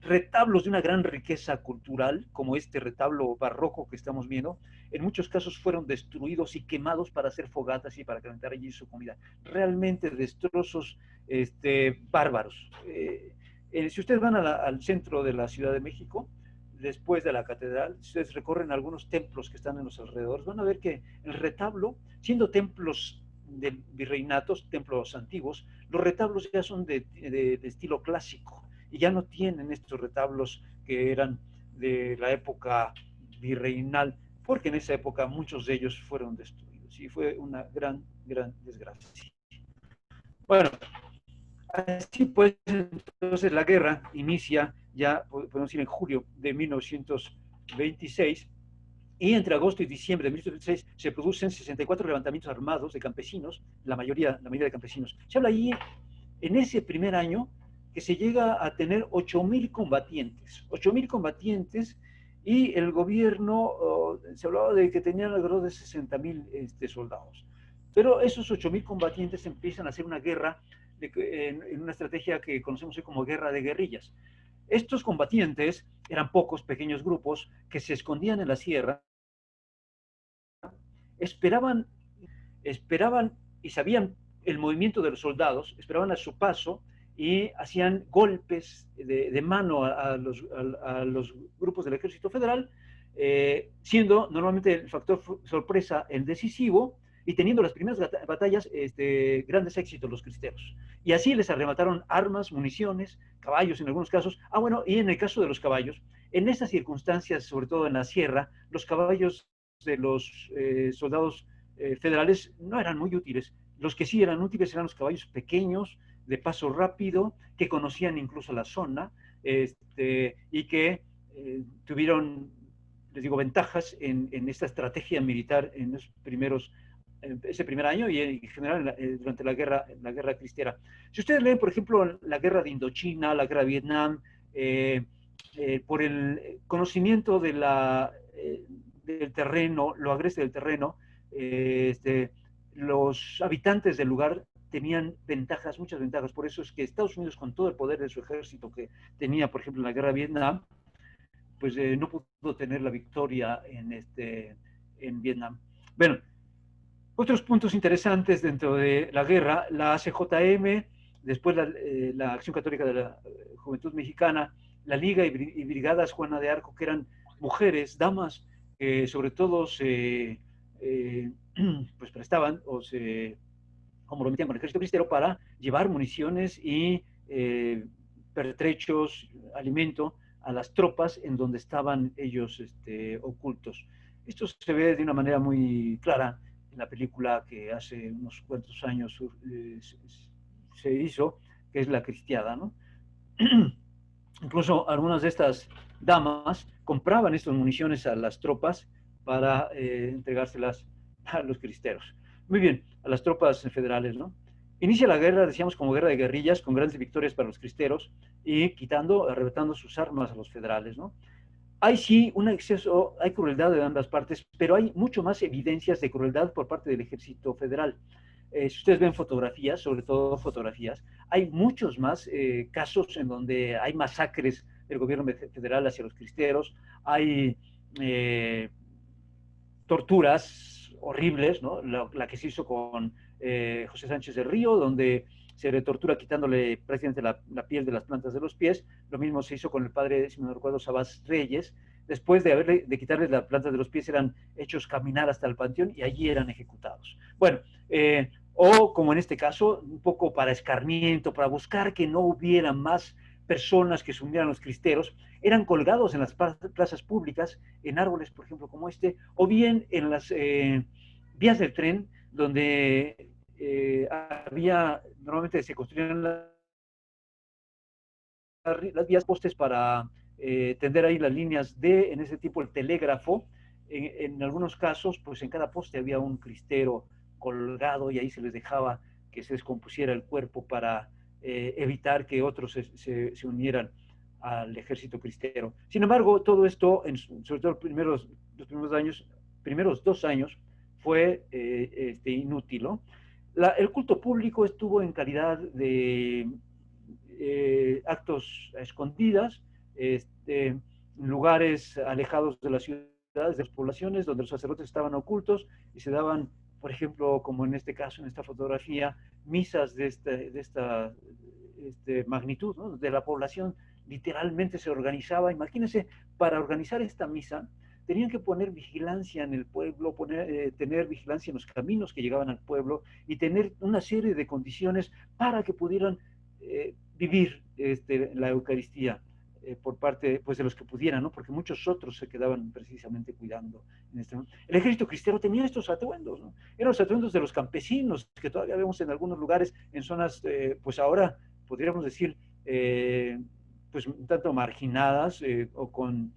retablos de una gran riqueza cultural, como este retablo barroco que estamos viendo. En muchos casos fueron destruidos y quemados para hacer fogatas y para calentar allí su comida. Realmente destrozos bárbaros. Si ustedes van al centro de la Ciudad de México, después de la catedral, si ustedes recorren algunos templos que están en los alrededores, van a ver que el retablo, siendo templos de virreinatos, templos antiguos, los retablos ya son de estilo clásico y ya no tienen estos retablos que eran de la época virreinal, porque en esa época muchos de ellos fueron destruidos y fue una gran, gran desgracia. Bueno, así pues, entonces la guerra inicia ya, podemos decir, en julio de 1926, y entre agosto y diciembre de 1926 se producen 64 levantamientos armados de campesinos, la mayoría de campesinos. Se habla ahí, en ese primer año, que se llega a tener 8.000 combatientes, 8.000 combatientes, y el gobierno, se hablaba de que tenían alrededor de 60.000 soldados. Pero esos 8.000 combatientes empiezan a hacer una guerra en una estrategia que conocemos hoy como guerra de guerrillas. Estos combatientes eran pocos, pequeños grupos que se escondían en la sierra, esperaban, esperaban y sabían el movimiento de los soldados, esperaban a su paso y hacían golpes de mano a los grupos del ejército federal, siendo normalmente el factor sorpresa el decisivo, y teniendo las primeras batallas grandes éxitos los cristeros. Y así les arrebataron armas, municiones, caballos en algunos casos. Ah, bueno, y en el caso de los caballos, en estas circunstancias, sobre todo en la sierra, los caballos de los soldados federales no eran muy útiles. Los que sí eran útiles eran los caballos pequeños, de paso rápido, que conocían incluso la zona, y que tuvieron, les digo, ventajas en esta estrategia militar en los primeros ese primer año y en general durante la guerra cristera. Si ustedes leen, por ejemplo, la guerra de Indochina, la guerra de Vietnam, por el conocimiento de del terreno, lo agreste del terreno, los habitantes del lugar tenían ventajas, muchas ventajas. Por eso es que Estados Unidos, con todo el poder de su ejército que tenía, por ejemplo, en la guerra de Vietnam, pues no pudo tener la victoria en Vietnam. Bueno, otros puntos interesantes dentro de la guerra, la ACJM, después la Acción Católica de la Juventud Mexicana, la Liga y Brigadas Juana de Arco, que eran mujeres, damas, que sobre todo se pues prestaban o se comprometían con el ejército cristero para llevar municiones y pertrechos, alimento a las tropas en donde estaban ellos ocultos. Esto se ve de una manera muy clara en la película que hace unos cuantos años se hizo, que es La Cristiada, ¿no? Incluso algunas de estas damas compraban estas municiones a las tropas para entregárselas a los cristeros. Muy bien, a las tropas federales, ¿no? Inicia la guerra, decíamos, como guerra de guerrillas, con grandes victorias para los cristeros y arrebatando sus armas a los federales, ¿no? Hay sí un exceso, hay crueldad de ambas partes, pero hay mucho más evidencias de crueldad por parte del ejército federal. Si ustedes ven fotografías, sobre todo fotografías, hay muchos más casos en donde hay masacres del gobierno federal hacia los cristeros, hay torturas horribles, ¿no? La que se hizo con José Sánchez del Río, donde se le tortura quitándole prácticamente la piel de las plantas de los pies. Lo mismo se hizo con el padre, si no recuerdo, Sabás Reyes. Después de quitarles las plantas de los pies, eran hechos caminar hasta el panteón y allí eran ejecutados. Bueno, o como en este caso, un poco para escarmiento, para buscar que no hubiera más personas que se unieran a los cristeros, eran colgados en las plazas públicas, en árboles, por ejemplo, como este, o bien en las vías del tren, donde normalmente se construían las vías postes para tender ahí las líneas en ese tipo el telégrafo. En algunos casos, pues en cada poste había un cristero colgado y ahí se les dejaba que se descompusiera el cuerpo para evitar que otros se unieran al ejército cristero. Sin embargo, todo esto, sobre todo los primeros 2 años, fue inútil, ¿no? El culto público estuvo en calidad de actos a escondidas, lugares alejados de las ciudades, de las poblaciones, donde los sacerdotes estaban ocultos y se daban, por ejemplo, como en este caso, en esta fotografía, misas de esta magnitud, ¿no? De la población literalmente se organizaba. Imagínense, para organizar esta misa, tenían que poner vigilancia en el pueblo, tener vigilancia en los caminos que llegaban al pueblo y tener una serie de condiciones para que pudieran vivir la Eucaristía por parte pues, de los que pudieran, ¿no? Porque muchos otros se quedaban precisamente cuidando. El ejército cristiano tenía estos atuendos, ¿no? Eran los atuendos de los campesinos, que todavía vemos en algunos lugares, en zonas, pues ahora podríamos decir, pues un tanto marginadas o con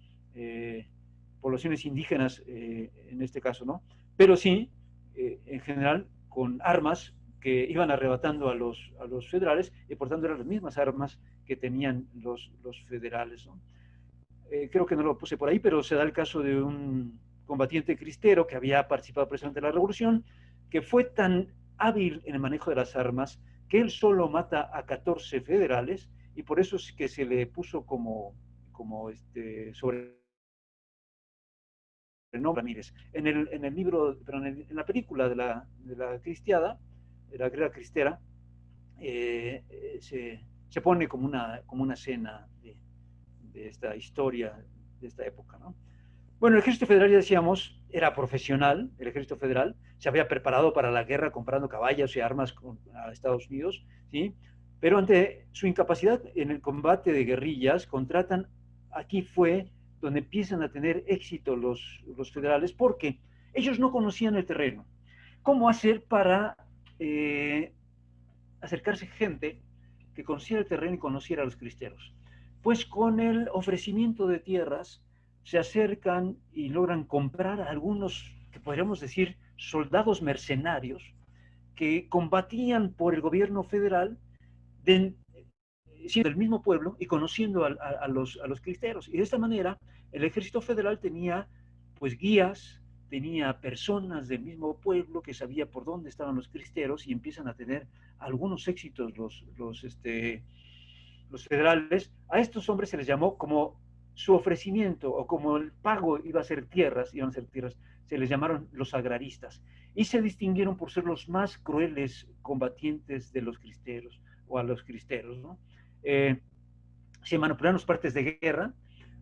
poblaciones indígenas en este caso, ¿no? Pero sí, en general, con armas que iban arrebatando a los federales y por tanto eran las mismas armas que tenían los federales, ¿no? Creo que no lo puse por ahí, pero se da el caso de un combatiente cristero que había participado precisamente en la revolución, que fue tan hábil en el manejo de las armas que él solo mata a 14 federales y por eso es que se le puso como sobre el nombre Ramírez. En el libro, pero en la película de la cristiada, de la guerra cristera, se pone como una escena de esta historia, de esta época, ¿no? Bueno, el ejército federal, ya decíamos, era profesional, el ejército federal, se había preparado para la guerra comprando caballos y armas a Estados Unidos, ¿sí? Pero ante su incapacidad en el combate de guerrillas, contratan, aquí fue donde empiezan a tener éxito los federales, porque ellos no conocían el terreno. ¿Cómo hacer para acercarse gente que conociera el terreno y conociera a los cristeros? Pues con el ofrecimiento de tierras se acercan y logran comprar a algunos, que podríamos decir, soldados mercenarios que combatían por el gobierno federal siendo del mismo pueblo y conociendo a los cristeros. Y de esta manera el ejército federal tenía pues guías, tenía personas del mismo pueblo que sabía por dónde estaban los cristeros y empiezan a tener algunos éxitos los federales. A estos hombres se les llamó como su ofrecimiento o como el pago iba a ser tierras, iban a ser tierras, se les llamaron los agraristas y se distinguieron por ser los más crueles combatientes de los cristeros o a los cristeros, ¿no? Se manipularon las partes de guerra.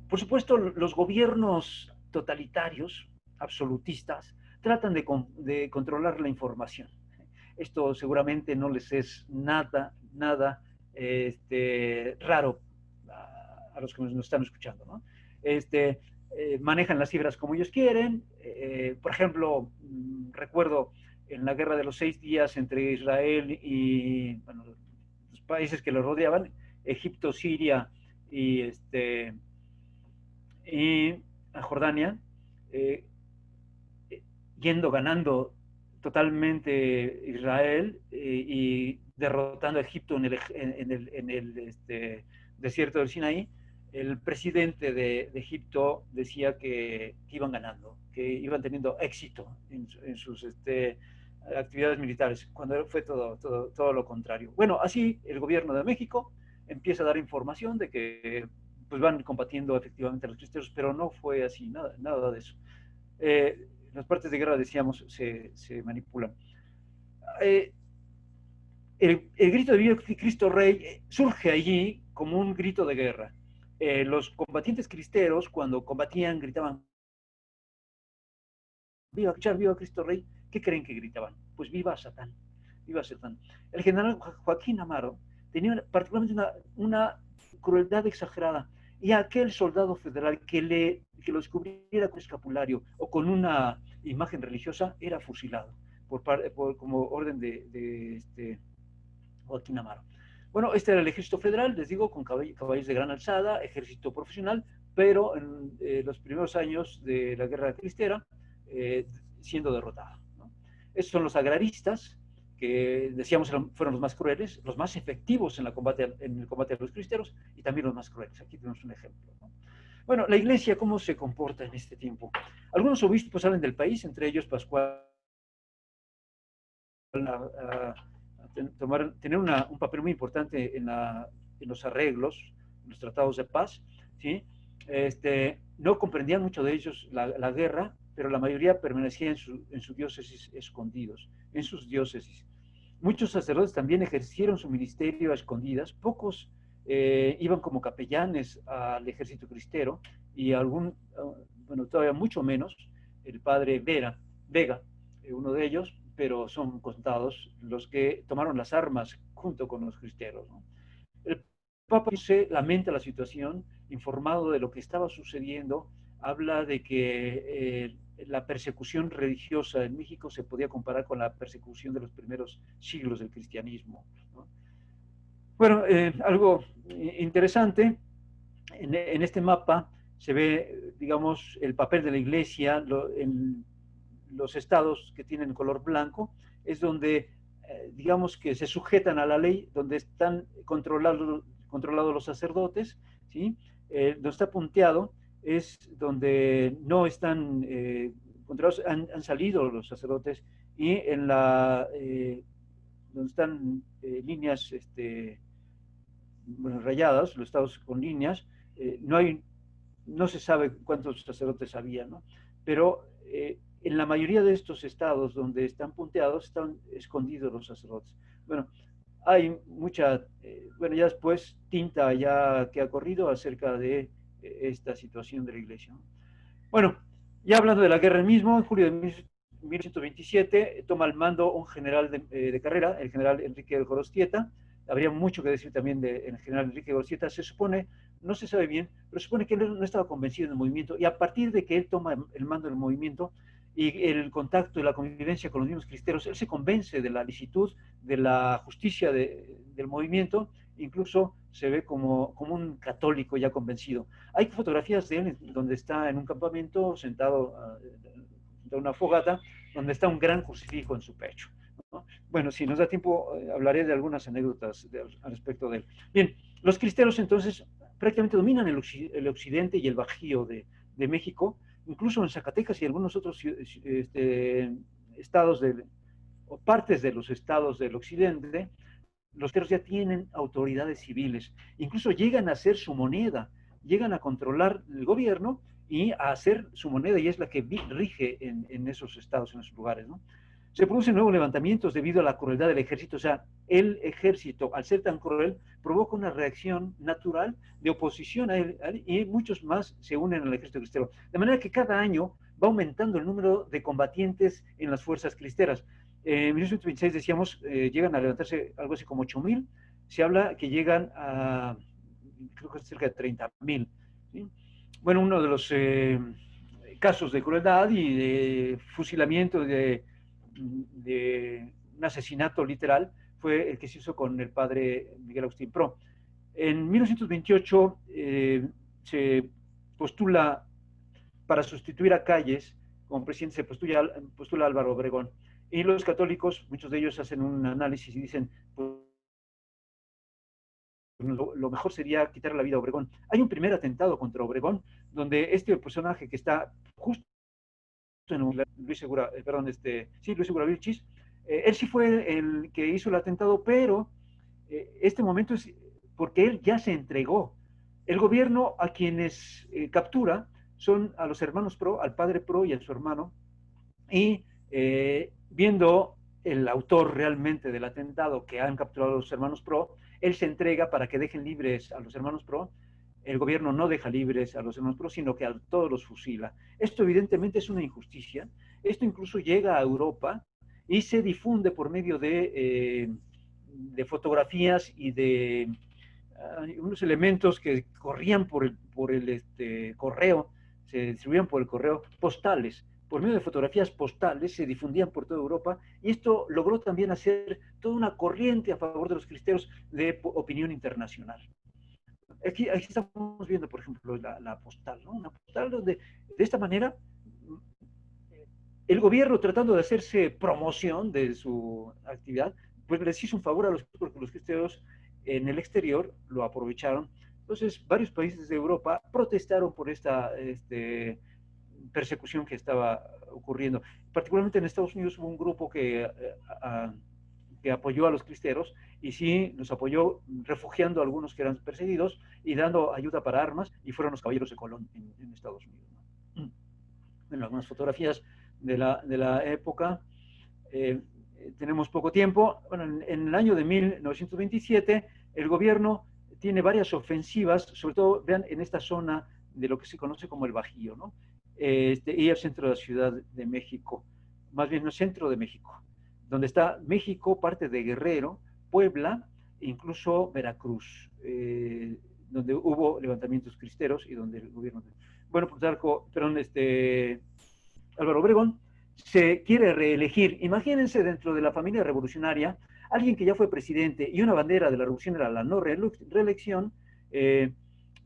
Por supuesto, los gobiernos totalitarios, absolutistas, tratan de controlar la información. Esto seguramente no les es nada raro a los que nos están escuchando, ¿no? Manejan las cifras como ellos quieren. Por ejemplo, recuerdo en la guerra de los 6 días entre Israel y bueno, los países que lo rodeaban, Egipto, Siria y a Jordania, eh, ganando totalmente Israel y derrotando a Egipto en el desierto del Sinaí. El presidente de Egipto decía que iban ganando, que iban teniendo éxito en sus actividades militares, cuando fue todo lo contrario. Bueno, así el gobierno de México empieza a dar información de que pues van combatiendo efectivamente a los cristeros, pero no fue así, nada de eso. Las partes de guerra, decíamos, se manipulan. El grito de Viva Cristo Rey surge allí como un grito de guerra. Los combatientes cristeros, cuando combatían, gritaban viva Cristo Rey. ¿Qué creen que gritaban? Pues viva Satán, viva Satán. El general Joaquín Amaro tenía particularmente una crueldad exagerada, y aquel soldado federal que lo descubriera con escapulario o con una imagen religiosa era fusilado como orden de Joaquín Amaro. Bueno, este era el ejército federal, les digo, con caballos de gran alzada, ejército profesional, pero en los primeros años de la guerra cristera, siendo derrotado, ¿no? Estos son los agraristas, que decíamos fueron los más crueles, los más efectivos en el combate a los cristeros y también los más crueles. Aquí tenemos un ejemplo, ¿no? Bueno, la iglesia, ¿cómo se comporta en este tiempo? Algunos obispos salen del país, entre ellos Pascual, tener un papel muy importante en los arreglos, en los tratados de paz, ¿sí? No comprendían mucho de ellos la guerra, pero la mayoría permanecía en su diócesis escondidos, en sus diócesis. Muchos sacerdotes también ejercieron su ministerio a escondidas, pocos iban como capellanes al ejército cristero y bueno, todavía mucho menos, el padre Vega, uno de ellos, pero son contados los que tomaron las armas junto con los cristeros, ¿no? El Papa se lamenta la situación, informado de lo que estaba sucediendo, habla de que la persecución religiosa en México se podía comparar con la persecución de los primeros siglos del cristianismo, ¿no? Bueno, algo interesante, en este mapa se ve, digamos, el papel de la iglesia en los estados que tienen color blanco, es donde, digamos, que se sujetan a la ley, donde están controlados los sacerdotes, ¿sí? Donde está punteado es donde no están controlados, han salido los sacerdotes, y en donde están líneas bueno, rayadas, los estados con líneas, no se sabe cuántos sacerdotes había, ¿no? Pero en la mayoría de estos estados donde están punteados, están escondidos los sacerdotes. Bueno, hay mucha, bueno, ya después tinta ya que ha corrido acerca de esta situación de la iglesia, ¿no? Bueno, ya hablando de la guerra mismo, en julio de 1927 toma el mando un general de carrera, el general Enrique Gorostieta. Habría mucho que decir también del general Enrique Gorostieta. Se supone, no se sabe bien, pero se supone que él no estaba convencido del movimiento, y a partir de que él toma el mando del movimiento y el contacto y la convivencia con los mismos cristeros, él se convence de la licitud, de la justicia del movimiento, incluso se ve como un católico ya convencido. Hay fotografías de él donde está en un campamento sentado en una fogata, donde está un gran crucifijo en su pecho, ¿no? Bueno, si nos da tiempo, hablaré de algunas anécdotas al respecto de él. Bien, los cristeros entonces prácticamente dominan el occidente y el bajío de México, incluso en Zacatecas y algunos otros estados o partes de los estados del occidente. Los cristeros ya tienen autoridades civiles, incluso llegan a hacer su moneda, llegan a controlar el gobierno y a hacer su moneda, y es la que rige en esos estados, en esos lugares, ¿no? Se producen nuevos levantamientos debido a la crueldad del ejército. O sea, el ejército, al ser tan cruel, provoca una reacción natural de oposición a él, y muchos más se unen al ejército cristero. De manera que cada año va aumentando el número de combatientes en las fuerzas cristeras. En 1926 decíamos, llegan a levantarse algo así como 8,000. Se habla que llegan a, creo que cerca de 30,000, ¿sí? Bueno, uno de los casos de crueldad y de fusilamiento, de un asesinato literal, fue el que se hizo con el padre Miguel Agustín Pro. En 1928 se postula para sustituir a Calles como presidente, se postula Álvaro Obregón. Y los católicos, muchos de ellos hacen un análisis y dicen, pues, lo mejor sería quitar la vida a Obregón. Hay un primer atentado contra Obregón, donde este personaje que está justo en Luis Segura, perdón, Luis Segura Vilchis, él sí fue el que hizo el atentado, pero este momento es porque él ya se entregó. El gobierno a quienes captura son a los hermanos Pro, al padre Pro y a su hermano, y viendo el autor realmente del atentado que han capturado a los hermanos Pro, él se entrega para que dejen libres a los hermanos Pro. El gobierno no deja libres a los hermanos Pro, sino que a todos los fusila. Esto evidentemente es una injusticia. Esto incluso llega a Europa y se difunde por medio de fotografías y de unos elementos que corrían por el correo, se distribuían por el correo, postales. Por medio de fotografías postales se difundían por toda Europa, y esto logró también hacer toda una corriente a favor de los cristeros de opinión internacional. Aquí estamos viendo, por ejemplo, la postal, ¿no? Una postal donde, de esta manera, el gobierno, tratando de hacerse promoción de su actividad, pues les hizo un favor a porque los cristeros en el exterior lo aprovecharon. Entonces, varios países de Europa protestaron por esta persecución que estaba ocurriendo. Particularmente en Estados Unidos hubo un grupo que apoyó a los cristeros, y sí los apoyó refugiando a algunos que eran perseguidos y dando ayuda para armas, y fueron los caballeros de Colón en Estados Unidos, ¿no? Bueno, algunas fotografías de la época. Tenemos poco tiempo. Bueno, en el año de 1927 el gobierno tiene varias ofensivas, sobre todo, vean, en esta zona de lo que se conoce como el Bajío, ¿no? Y el centro de la Ciudad de México, más bien el centro de México, donde está México, parte de Guerrero, Puebla, incluso Veracruz, donde hubo levantamientos cristeros y donde el gobierno, bueno, Plutarco, perdón, Álvaro Obregón, se quiere reelegir. Imagínense dentro de la familia revolucionaria, alguien que ya fue presidente y una bandera de la revolución era la no reelección,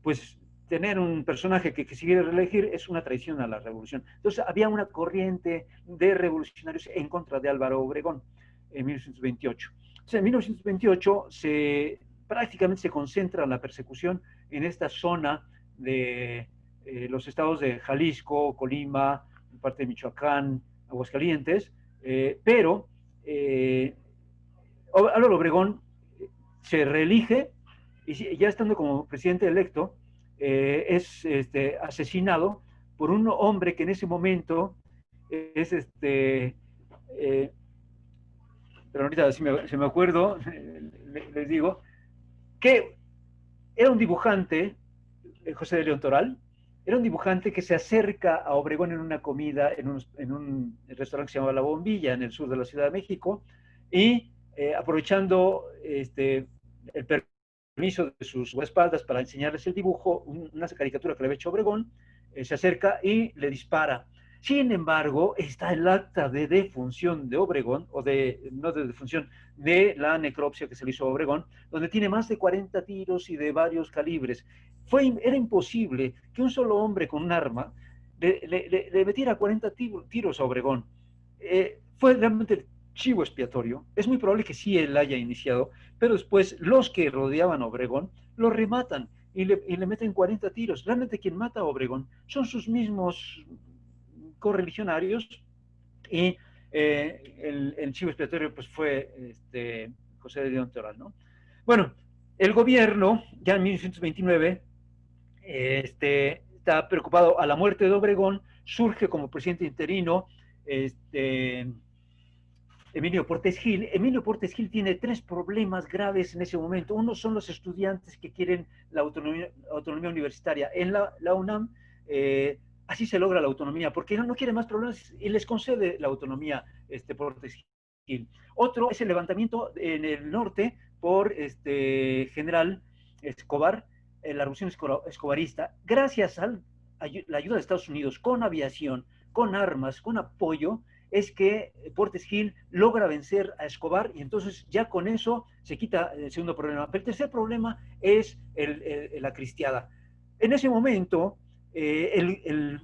pues tener un personaje que se quiere reelegir es una traición a la revolución. Entonces había una corriente de revolucionarios en contra de Álvaro Obregón en 1928. Entonces, en 1928 prácticamente se concentra la persecución en esta zona de los estados de Jalisco, Colima, parte de Michoacán, Aguascalientes, pero Álvaro Obregón se reelige y ya estando como presidente electo, es asesinado por un hombre que en ese momento es pero ahorita si me acuerdo, les digo, que era un dibujante, José de León Toral, era un dibujante que se acerca a Obregón en una comida en un restaurante que se llama La Bombilla, en el sur de la Ciudad de México, y aprovechando el permiso de sus guardaespaldas para enseñarles el dibujo, una caricatura que le había hecho Obregón, se acerca y le dispara. Sin embargo, está el acta de defunción de Obregón, no de defunción, de la necropsia que se le hizo a Obregón, donde tiene más de 40 tiros y de varios calibres. Era imposible que un solo hombre con un arma le metiera 40 tiros a Obregón. Fue realmente el chivo expiatorio. Es muy probable que sí él haya iniciado, pero después los que rodeaban a Obregón lo rematan y le meten 40 tiros. Realmente quien mata a Obregón son sus mismos correligionarios y el chivo expiatorio pues fue José de León Toral, ¿no? Bueno, el gobierno ya en 1929 está preocupado a la muerte de Obregón, surge como presidente interino Emilio Portes Gil. Emilio Portes Gil tiene tres problemas graves en ese momento. Uno son los estudiantes que quieren la autonomía universitaria. En la UNAM así se logra la autonomía, porque no quiere más problemas y les concede la autonomía Portes Gil. Otro es el levantamiento en el norte por general Escobar, la revolución escobarista. Gracias a la ayuda de Estados Unidos con aviación, con armas, con apoyo, es que Portes Gil logra vencer a Escobar y entonces ya con eso se quita el segundo problema. Pero el tercer problema es la cristiada. En ese momento, el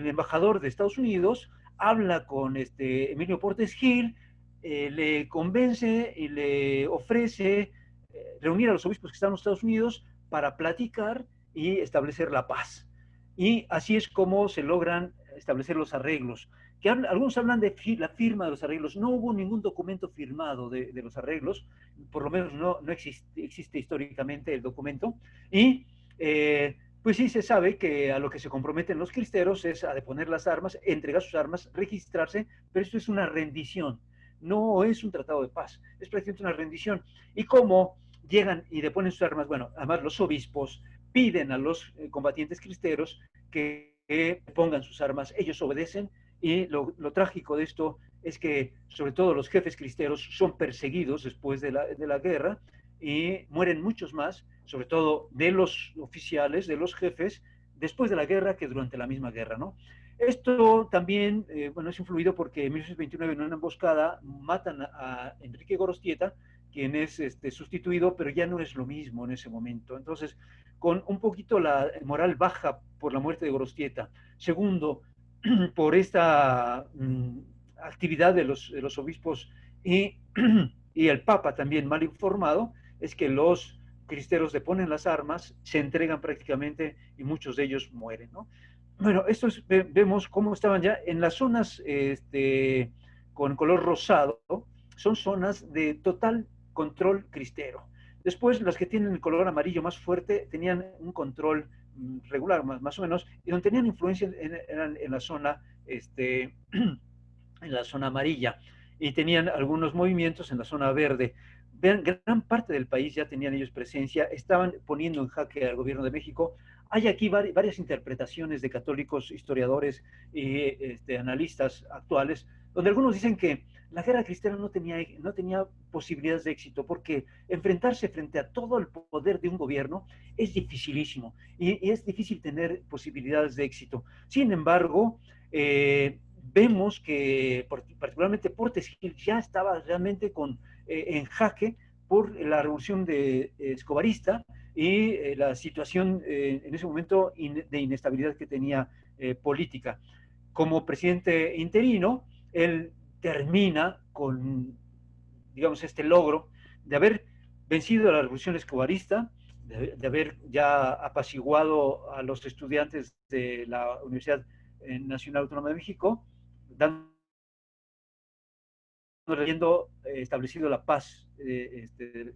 embajador de Estados Unidos habla con Emilio Portes Gil, le convence y le ofrece reunir a los obispos que están en los Estados Unidos para platicar y establecer la paz. Y así es como se logran establecer los arreglos. Que algunos hablan de la firma de los arreglos. No hubo ningún documento firmado de los arreglos, por lo menos no existe históricamente el documento. Y pues sí se sabe que a lo que se comprometen los cristeros es a deponer las armas, entregar sus armas, registrarse, pero esto es una rendición, no es un tratado de paz, es prácticamente una rendición. Y cómo llegan y deponen sus armas, bueno, además los obispos piden a los combatientes cristeros que pongan sus armas, ellos obedecen, y lo trágico de esto es que sobre todo los jefes cristeros son perseguidos después de la guerra y mueren muchos más, sobre todo de los oficiales, de los jefes, después de la guerra que durante la misma guerra, ¿no? Esto también, bueno, es influido porque en 1929 en una emboscada matan a Enrique Gorostieta, quien es sustituido, pero ya no es lo mismo en ese momento. Entonces, con un poquito la moral baja por la muerte de Gorostieta. Segundo, por esta actividad de los obispos y, y el Papa también mal informado, es que los cristeros deponen las armas, se entregan prácticamente y muchos de ellos mueren, ¿no? Bueno, vemos cómo estaban ya en las zonas con color rosado, son zonas de total control cristero. Después, las que tienen el color amarillo más fuerte tenían un control regular, más o menos, y donde tenían influencia eran en la zona, en la zona amarilla. y tenían algunos movimientos en la zona verde. Vean, gran parte del país ya tenían ellos presencia, estaban poniendo en jaque al gobierno de México. Hay aquí varias interpretaciones de católicos, historiadores y analistas actuales, donde algunos dicen que la guerra cristiana no tenía posibilidades de éxito, porque enfrentarse frente a todo el poder de un gobierno es dificilísimo y es difícil tener posibilidades de éxito. Sin embargo, vemos que particularmente Portes Gil ya estaba realmente en jaque por la revolución escobarista y la situación en ese momento de inestabilidad que tenía política. Como presidente interino, él termina con, digamos, este logro de haber vencido a la revolución escobarista, de haber ya apaciguado a los estudiantes de la Universidad Nacional Autónoma de México, habiendo establecido la paz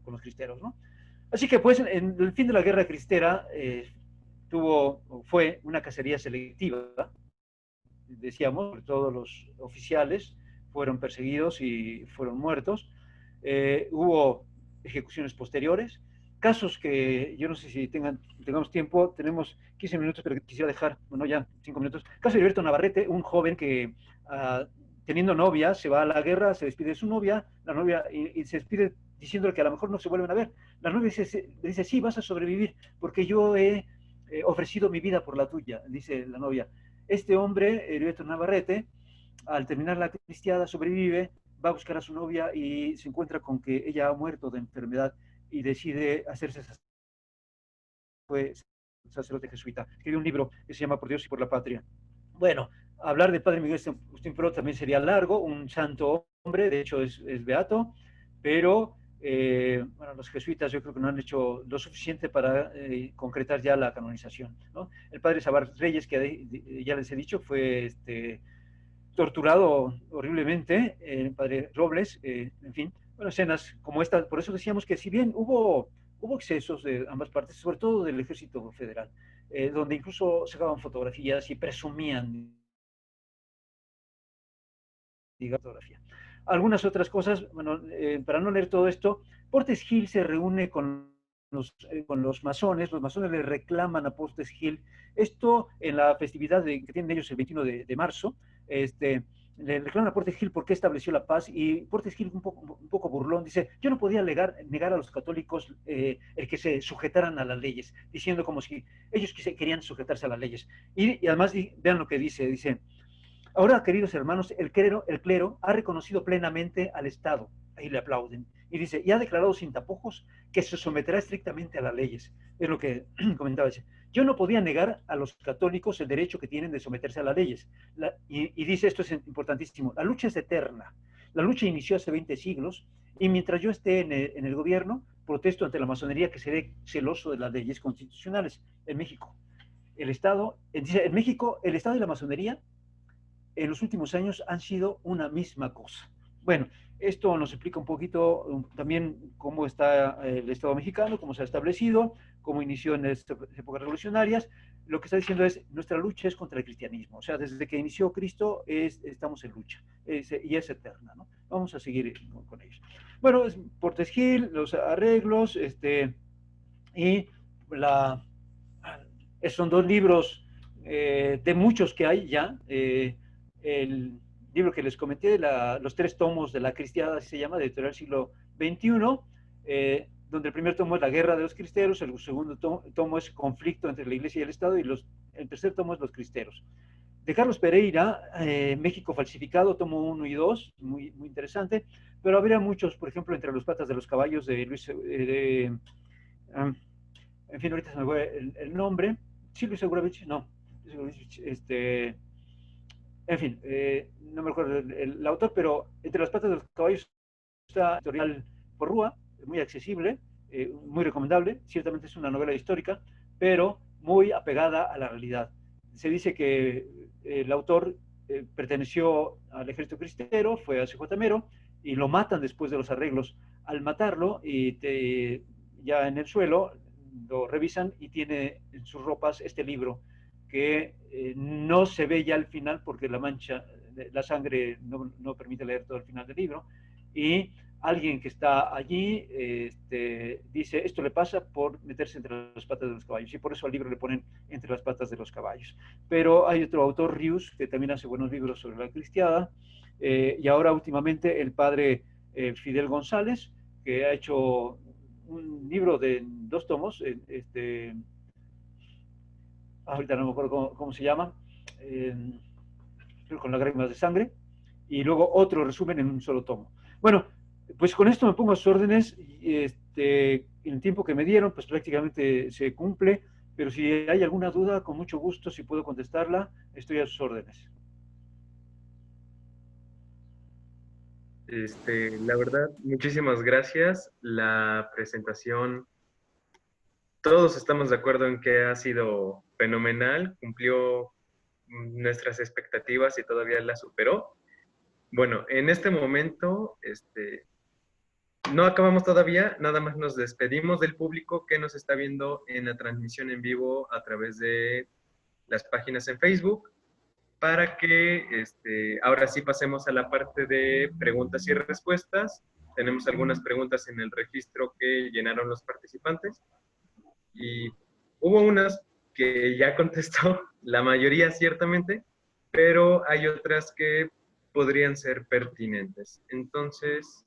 con los cristeros, ¿no? Así que, pues, en el fin de la guerra cristera fue una cacería selectiva, decíamos, todos los oficiales fueron perseguidos y fueron muertos. Hubo ejecuciones posteriores, casos que yo no sé si tengamos tiempo, tenemos 15 minutos, pero quisiera dejar, bueno, ya 5 minutos. Caso de Heriberto Navarrete, un joven que teniendo novia, se va a la guerra, se despide de su novia, la novia y se despide diciéndole que a lo mejor no se vuelven a ver. La novia dice sí, vas a sobrevivir, porque yo he ofrecido mi vida por la tuya, dice la novia. Este hombre, Heriberto Navarrete, al terminar la cristiada, sobrevive, va a buscar a su novia y se encuentra con que ella ha muerto de enfermedad y decide hacerse fue sacerdote jesuita. Escribió un libro que se llama Por Dios y por la Patria. Bueno, hablar del padre Miguel Agustín Pro también sería largo, un santo hombre, de hecho es beato, pero bueno, los jesuitas yo creo que no han hecho lo suficiente para concretar ya la canonización, ¿no? El padre Sabar Reyes, que ya les he dicho, fue torturado horriblemente, el padre Robles, en fin, bueno, escenas como esta, por eso decíamos que si bien hubo excesos de ambas partes, sobre todo del ejército federal, donde incluso sacaban fotografías y presumían, digamos, fotografía. Algunas otras cosas, bueno, para no leer todo esto, Portes Gil se reúne con los masones le reclaman a Portes Gil, esto en la festividad que tienen ellos el 21 de marzo, le reclaman a Portes Gil por qué estableció la paz, y Portes Gil un poco burlón dice, yo no podía negar a los católicos el que se sujetaran a las leyes, diciendo como si ellos querían sujetarse a las leyes. Y además, vean lo que dice, ahora, queridos hermanos, el clero ha reconocido plenamente al Estado, ahí le aplauden, y dice, y ha declarado sin tapujos que se someterá estrictamente a las leyes. Es lo que comentaba. Dice, yo no podía negar a los católicos el derecho que tienen de someterse a las leyes. Y dice, esto es importantísimo, la lucha es eterna. La lucha inició hace 20 siglos, y mientras yo esté en el gobierno, protesto ante la masonería que seré celoso de las leyes constitucionales en México. Dice, en México, el Estado y la masonería en los últimos años han sido una misma cosa. Bueno, esto nos explica un poquito también cómo está el Estado mexicano, cómo se ha establecido, cómo inició en estas épocas revolucionarias. Lo que está diciendo es, nuestra lucha es contra el cristianismo. O sea, desde que inició Cristo estamos en lucha y es eterna, ¿no? Vamos a seguir con ellos. Bueno, Portes Gil, los arreglos, y la, son dos libros de muchos que hay ya. El libro que les comenté, los 3 tomos de la Cristiada, así se llama, de editorial siglo XXI, donde el primer tomo es la guerra de los cristeros, el segundo tomo es conflicto entre la iglesia y el Estado, y el tercer tomo es los cristeros. De Carlos Pereira, México falsificado, tomo 1 y 2, muy, muy interesante, pero habría muchos, por ejemplo, entre los patas de los caballos de Luis, en fin, ahorita se me fue el nombre, sí, Luis Segurovich, no, en fin, no me acuerdo el autor, pero entre las patas de los caballos está Editorial Porrúa, muy accesible, muy recomendable, ciertamente es una novela histórica, pero muy apegada a la realidad. Se dice que el autor perteneció al ejército cristero, fue a CJ y lo matan después de los arreglos. Al matarlo, ya en el suelo, lo revisan y tiene en sus ropas este libro que no se ve ya al final porque la mancha la sangre no permite leer todo el final del libro, y alguien que está allí dice, esto le pasa por meterse entre las patas de los caballos, y por eso al libro le ponen entre las patas de los caballos. Pero hay otro autor, Rius, que también hace buenos libros sobre la cristiada, y ahora últimamente el padre Fidel González, que ha hecho un libro de 2 tomos, ahorita no me acuerdo cómo se llama, con lágrimas de sangre, y luego otro resumen en un solo tomo. Bueno, pues con esto me pongo a sus órdenes, y el tiempo que me dieron pues prácticamente se cumple, pero si hay alguna duda, con mucho gusto, si puedo contestarla, estoy a sus órdenes. La verdad, muchísimas gracias. La presentación, todos estamos de acuerdo en que ha sido fenomenal, cumplió nuestras expectativas y todavía la superó. Bueno, en este momento, no acabamos todavía, nada más nos despedimos del público que nos está viendo en la transmisión en vivo a través de las páginas en Facebook, para que ahora sí pasemos a la parte de preguntas y respuestas. Tenemos algunas preguntas en el registro que llenaron los participantes y hubo unas que ya contestó la mayoría ciertamente, pero hay otras que podrían ser pertinentes. Entonces,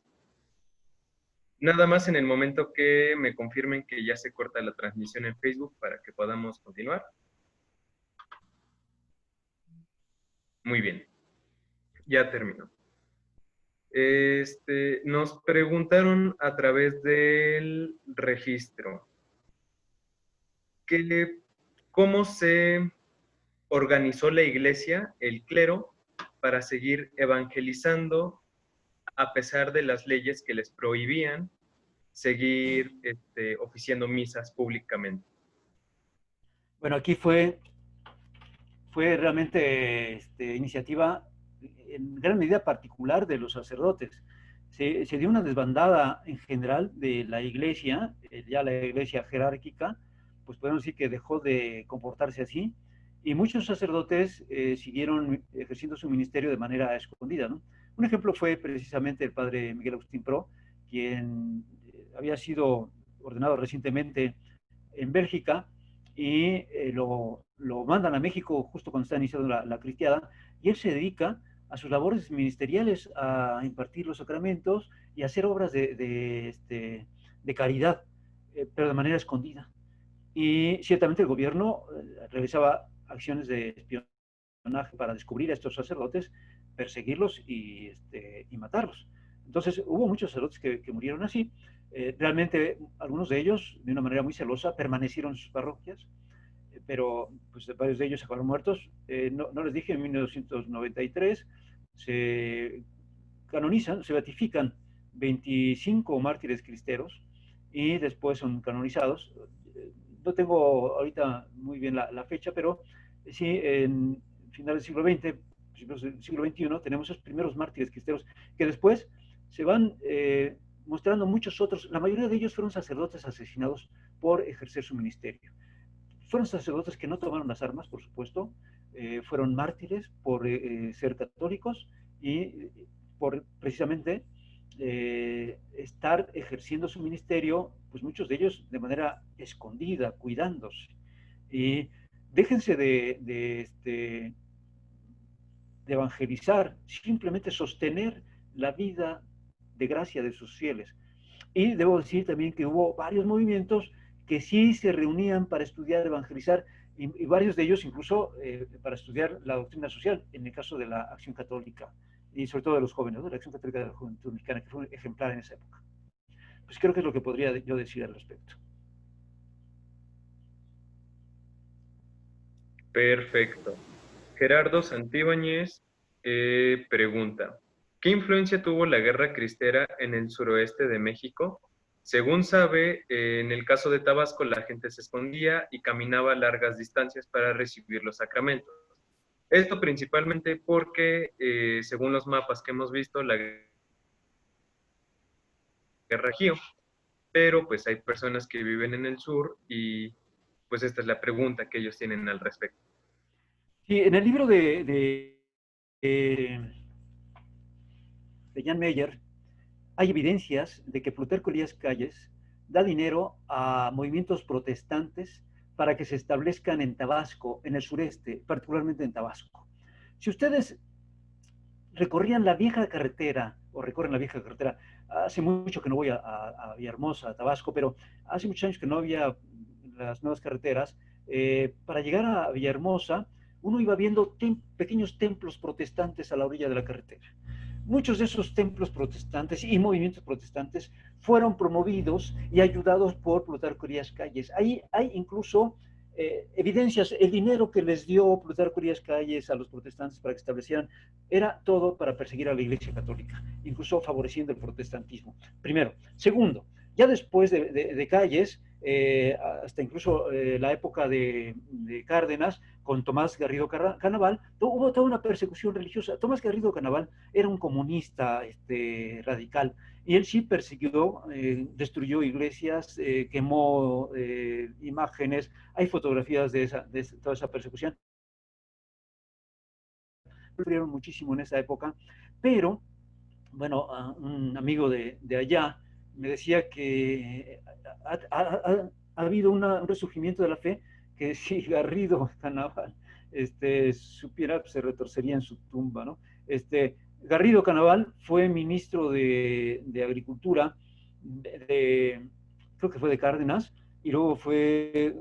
nada más en el momento que me confirmen que ya se corta la transmisión en Facebook para que podamos continuar. Muy bien, ya terminó. Nos preguntaron a través del registro que cómo se organizó la iglesia, el clero, para seguir evangelizando a pesar de las leyes que les prohibían seguir oficiando misas públicamente. Bueno, aquí fue realmente iniciativa en gran medida particular de los sacerdotes. Se dio una desbandada en general de la iglesia, ya la iglesia jerárquica, pues podemos decir que dejó de comportarse así, y muchos sacerdotes siguieron ejerciendo su ministerio de manera escondida, ¿no? Un ejemplo fue precisamente el padre Miguel Agustín Pro, quien había sido ordenado recientemente en Bélgica, y lo mandan a México justo cuando está iniciando la cristiada, y él se dedica a sus labores ministeriales, a impartir los sacramentos y a hacer obras de caridad, pero de manera escondida. Y ciertamente el gobierno realizaba acciones de espionaje para descubrir a estos sacerdotes, perseguirlos y matarlos. Entonces hubo muchos sacerdotes que murieron así. Realmente algunos de ellos, de una manera muy celosa, permanecieron en sus parroquias, pero pues varios de ellos acabaron muertos. No les dije, en 1993 se canonizan, se beatifican 25 mártires cristeros y después son canonizados. No tengo ahorita muy bien la fecha, pero sí, en finales del siglo XX, principios del siglo XXI, tenemos esos primeros mártires cristeros que después se van mostrando muchos otros. La mayoría de ellos fueron sacerdotes asesinados por ejercer su ministerio. Fueron sacerdotes que no tomaron las armas, por supuesto, fueron mártires por ser católicos y por precisamente estar ejerciendo su ministerio, pues muchos de ellos de manera escondida, cuidándose. Y déjense de evangelizar, simplemente sostener la vida de gracia de sus fieles. Y debo decir también que hubo varios movimientos que sí se reunían para estudiar, evangelizar, y varios de ellos incluso para estudiar la doctrina social, en el caso de la Acción Católica, y sobre todo de los jóvenes, ¿no? De la Acción Católica de la Juventud Mexicana, que fue ejemplar en esa época. Pues creo que es lo que podría yo decir al respecto. Perfecto. Gerardo Santibáñez pregunta, ¿qué influencia tuvo la guerra cristera en el suroeste de México? Según sabe, en el caso de Tabasco la gente se escondía y caminaba largas distancias para recibir los sacramentos. Esto principalmente porque, según los mapas que hemos visto, la guerra Gio, pero pues hay personas que viven en el sur y pues esta es la pregunta que ellos tienen al respecto. Sí, en el libro de de Jan Meyer, hay evidencias de que Plutarco Elías Calles da dinero a movimientos protestantes para que se establezcan en Tabasco, en el sureste, particularmente en Tabasco. Si ustedes recorrían la vieja carretera, o recorren la vieja carretera, hace mucho que no voy a Villahermosa, a Tabasco, pero hace muchos años que no había las nuevas carreteras, para llegar a Villahermosa, uno iba viendo pequeños templos protestantes a la orilla de la carretera. Muchos de esos templos protestantes y movimientos protestantes fueron promovidos y ayudados por Plutarco Elías Calles. Ahí hay incluso evidencias. El dinero que les dio Plutarco Elías Calles a los protestantes para que establecieran era todo para perseguir a la Iglesia Católica, incluso favoreciendo el protestantismo. Primero. Segundo, ya después de Calles, hasta incluso la época de Cárdenas, con Tomás Garrido Canaval, hubo toda una persecución religiosa. Tomás Garrido Canaval era un comunista radical, y él sí persiguió, destruyó iglesias, quemó imágenes. Hay fotografías de toda esa persecución. Sufrieron muchísimo en esa época, pero bueno, un amigo de allá me decía que ha habido un resurgimiento de la fe, que si Garrido Canaval supiera, pues, se retorcería en su tumba, ¿no? Garrido Canaval fue ministro de Agricultura, creo que fue de Cárdenas, y luego fue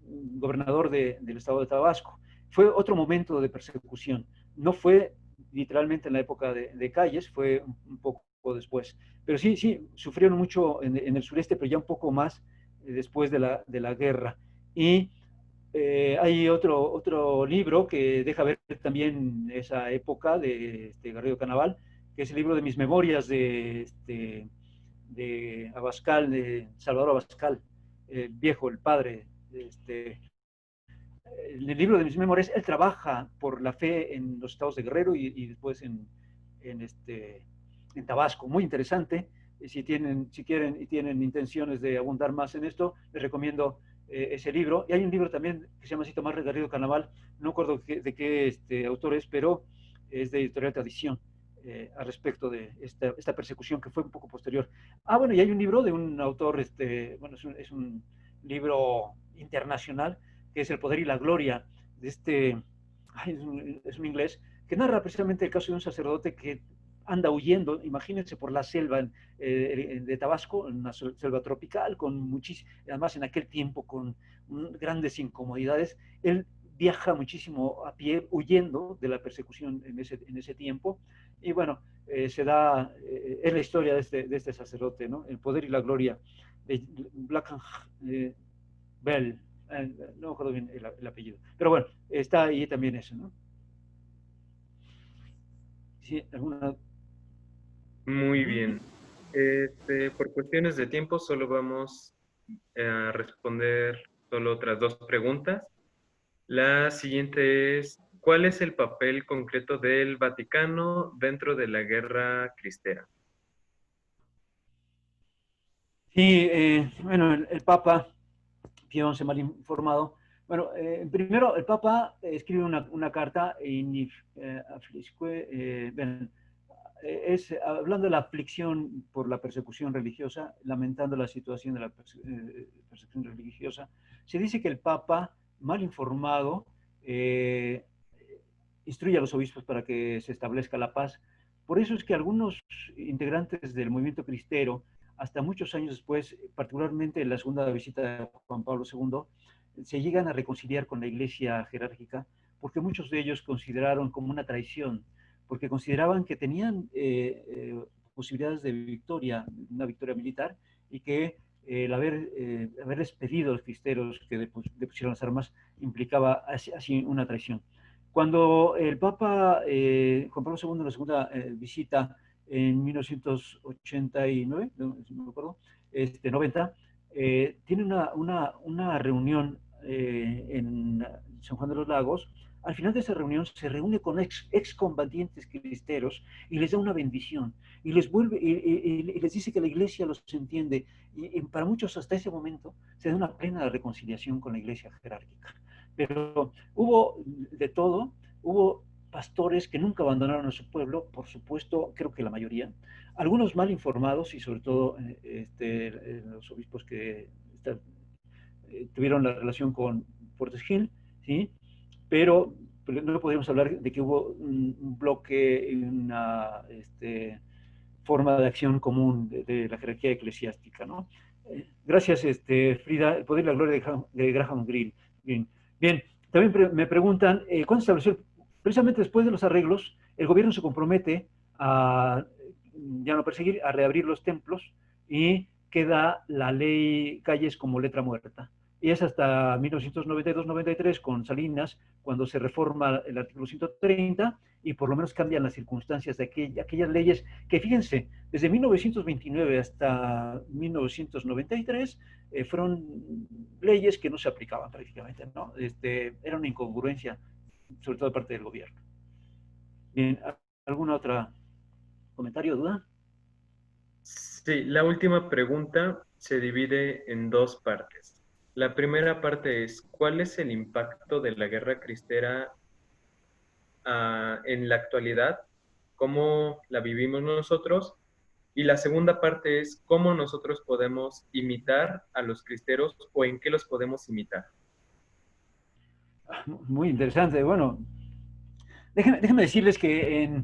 gobernador del estado de Tabasco. Fue otro momento de persecución. No fue literalmente en la época de Calles, fue un poco después. Pero sí, sí, sufrieron mucho en el sureste, pero ya un poco más después de la guerra. Y hay otro libro que deja ver también esa época de Garrido Canaval, que es el libro de mis memorias de Abascal, de Salvador Abascal, viejo, el padre. En el libro de mis memorias, él trabaja por la fe en los estados de Guerrero y después en Tabasco. Muy interesante. Si quieren y tienen intenciones de abundar más en esto, les recomiendo ese libro. Y hay un libro también que se llama Cito Tomás Garrido Canaval, no recuerdo de qué autor es, pero es de Editorial Tradición, al respecto de esta persecución que fue un poco posterior. Bueno, y hay un libro de un autor, bueno, es un libro internacional, que es El poder y la gloria, de es un inglés, que narra precisamente el caso de un sacerdote que anda huyendo, imagínense, por la selva de Tabasco, en una selva tropical, además en aquel tiempo con grandes incomodidades. Él viaja muchísimo a pie, huyendo de la persecución en ese tiempo, y bueno, es la historia de este sacerdote, ¿no? El poder y la gloria de Blackham Bell, no me acuerdo bien el apellido, pero bueno, está ahí también eso, ¿no? Sí, alguna. Muy bien. Por cuestiones de tiempo, solo vamos a responder solo otras dos preguntas. La siguiente es, ¿cuál es el papel concreto del Vaticano dentro de la guerra cristera? Sí, bueno, el Papa, Pío XI mal informado. Bueno, primero el Papa escribe una carta hablando de la aflicción por la persecución religiosa, lamentando la situación de la persecución religiosa. Se dice que el Papa, mal informado, instruye a los obispos para que se establezca la paz. Por eso es que algunos integrantes del movimiento cristero, hasta muchos años después, particularmente en la segunda visita de Juan Pablo II, se llegan a reconciliar con la iglesia jerárquica, porque muchos de ellos consideraron como una traición, porque consideraban que tenían posibilidades de victoria, una victoria militar, y que el haberles pedido a los cristeros que depusieran las armas implicaba así una traición. Cuando el Papa Juan Pablo II en la segunda visita en 1989, no me acuerdo, 90, tiene una reunión en San Juan de los Lagos. Al final de esa reunión se reúne con excombatientes cristeros y les da una bendición y y les dice que la iglesia los entiende, y para muchos hasta ese momento se da una plena reconciliación con la iglesia jerárquica. Pero hubo de todo, hubo pastores que nunca abandonaron a su pueblo, por supuesto, creo que la mayoría, algunos mal informados y sobre todo los obispos que tuvieron la relación con Portes Gil, ¿sí? Pero no podemos hablar de que hubo un bloque, una forma de acción común de la jerarquía eclesiástica, ¿no? Gracias, Frida, el poder y la gloria de Graham Greene. Bien, bien. También me preguntan, ¿cuándo se estableció? Precisamente después de los arreglos, el gobierno se compromete a ya no perseguir, a reabrir los templos y queda la ley Calles como letra muerta. Y es hasta 1992-93 con Salinas, cuando se reforma el artículo 130 y por lo menos cambian las circunstancias de aquellas leyes que, fíjense, desde 1929 hasta 1993 fueron leyes que no se aplicaban prácticamente, ¿no? Era una incongruencia, sobre todo de parte del gobierno. Bien, ¿alguna otra comentario o duda? Sí, la última pregunta se divide en dos partes. La primera parte es, ¿cuál es el impacto de la guerra cristera en la actualidad? ¿Cómo la vivimos nosotros? Y la segunda parte es, ¿cómo nosotros podemos imitar a los cristeros o en qué los podemos imitar? Muy interesante. Bueno, déjenme decirles que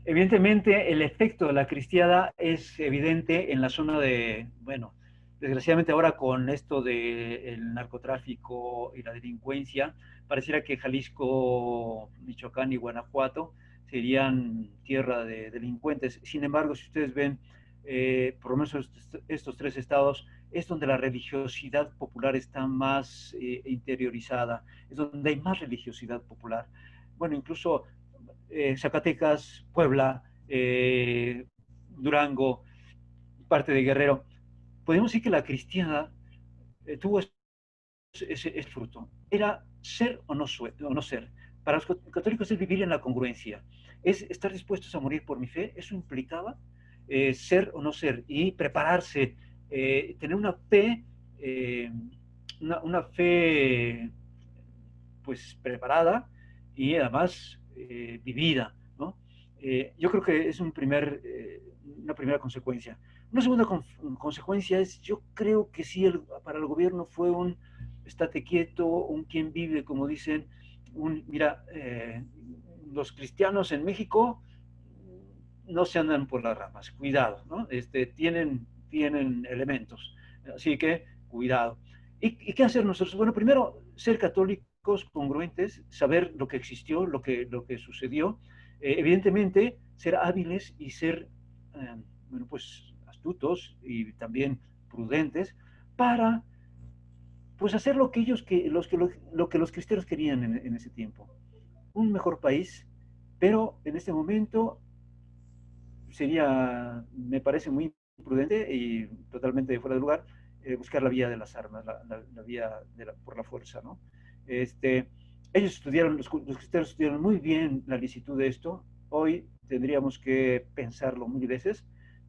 evidentemente el efecto de la cristiada es evidente en la zona de, bueno, desgraciadamente ahora con esto del narcotráfico y la delincuencia, pareciera que Jalisco, Michoacán y Guanajuato serían tierra de delincuentes. Sin embargo, si ustedes ven, por lo menos estos tres estados, es donde la religiosidad popular está más interiorizada, es donde hay más religiosidad popular. Bueno, incluso Zacatecas, Puebla, Durango, parte de Guerrero. Podemos decir que la cristiana tuvo ese fruto. Era ser o no ser. Para los católicos es vivir en la congruencia. Es estar dispuestos a morir por mi fe. Eso implicaba ser o no ser y prepararse, tener eh, una fe pues preparada y además vivida, ¿no? Yo creo que es una primera consecuencia. Una segunda consecuencia es, yo creo que sí, para el gobierno fue un estate quieto, un quien vive, como dicen, mira, los cristianos en México no se andan por las ramas, cuidado, ¿no? Tienen elementos, así que cuidado. ¿Y qué hacer nosotros? Bueno, primero, ser católicos congruentes, saber lo que existió, lo que sucedió, evidentemente, ser hábiles y ser, bueno, pues astutos y también prudentes para pues hacer lo que ellos lo que los cristianos querían en ese tiempo, un mejor país, pero en este momento sería, me parece muy imprudente y totalmente fuera de lugar, buscar la vía de las armas, la vía por la fuerza, ¿no? Este, ellos estudiaron, los cristianos estudiaron muy bien la licitud de esto. Hoy tendríamos que pensarlo mil veces,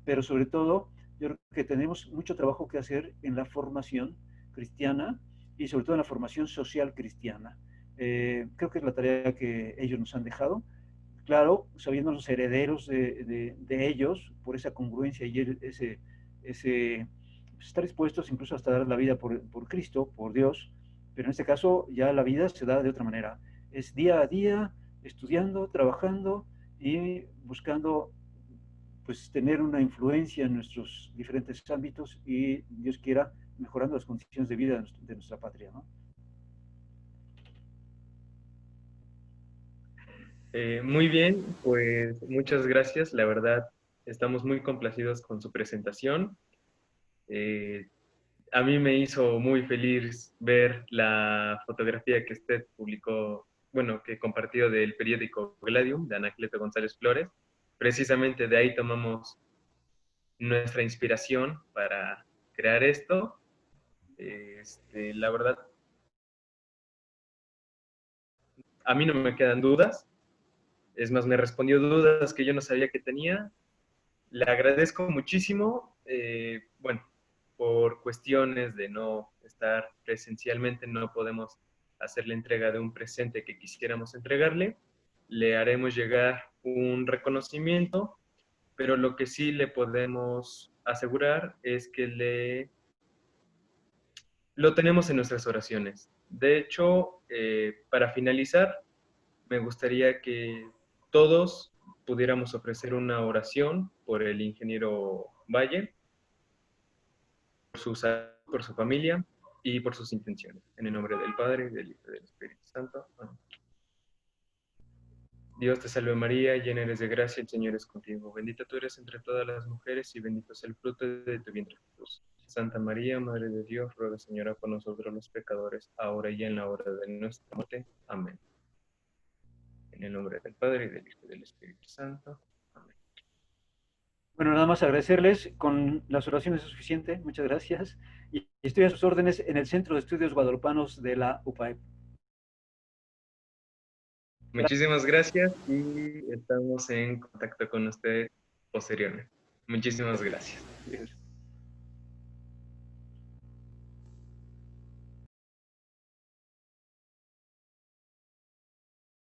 pero sobre todo, yo creo que tenemos mucho trabajo que hacer en la formación cristiana y sobre todo en la formación social cristiana. Creo que es la tarea que ellos nos han dejado, claro, sabiendo los herederos de ellos, por esa congruencia y ese pues, estar dispuestos incluso hasta dar la vida por Cristo, por Dios, pero en este caso ya la vida se da de otra manera. Es día a día, estudiando, trabajando y buscando pues tener una influencia en nuestros diferentes ámbitos y Dios quiera mejorando las condiciones de vida de nuestra patria, ¿no? Muy bien, pues muchas gracias. La verdad, estamos muy complacidos con su presentación. Eh, a mí me hizo muy feliz ver la fotografía que usted publicó, bueno, que compartió del periódico Gladium, de Anacleto González Flores. Precisamente de ahí tomamos nuestra inspiración para crear esto. La verdad, a mí no me quedan dudas. Es más, me respondió dudas que yo no sabía que tenía. Le agradezco muchísimo. Bueno, por cuestiones de no estar presencialmente, no podemos hacer la entrega de un presente que quisiéramos entregarle. le haremos llegar un reconocimiento, pero lo que sí le podemos asegurar es que lo tenemos en nuestras oraciones. De hecho, para finalizar, me gustaría que todos pudiéramos ofrecer una oración por el ingeniero Valle, por su salud, por su familia y por sus intenciones. En el nombre del Padre, del Hijo y del Espíritu Santo. Amén. Dios te salve María, llena eres de gracia, el Señor es contigo. Bendita tú eres entre todas las mujeres y bendito es el fruto de tu vientre Jesús. Santa María, Madre de Dios, ruega Señora por nosotros los pecadores, ahora y en la hora de nuestra muerte. Amén. En el nombre del Padre, y del Hijo y del Espíritu Santo. Amén. Bueno, nada más agradecerles, con las oraciones es suficiente, muchas gracias. Y estoy a sus órdenes en el Centro de Estudios Guadalupanos de la UPAEP. Muchísimas gracias y estamos en contacto con usted posteriormente. Muchísimas gracias. Gracias.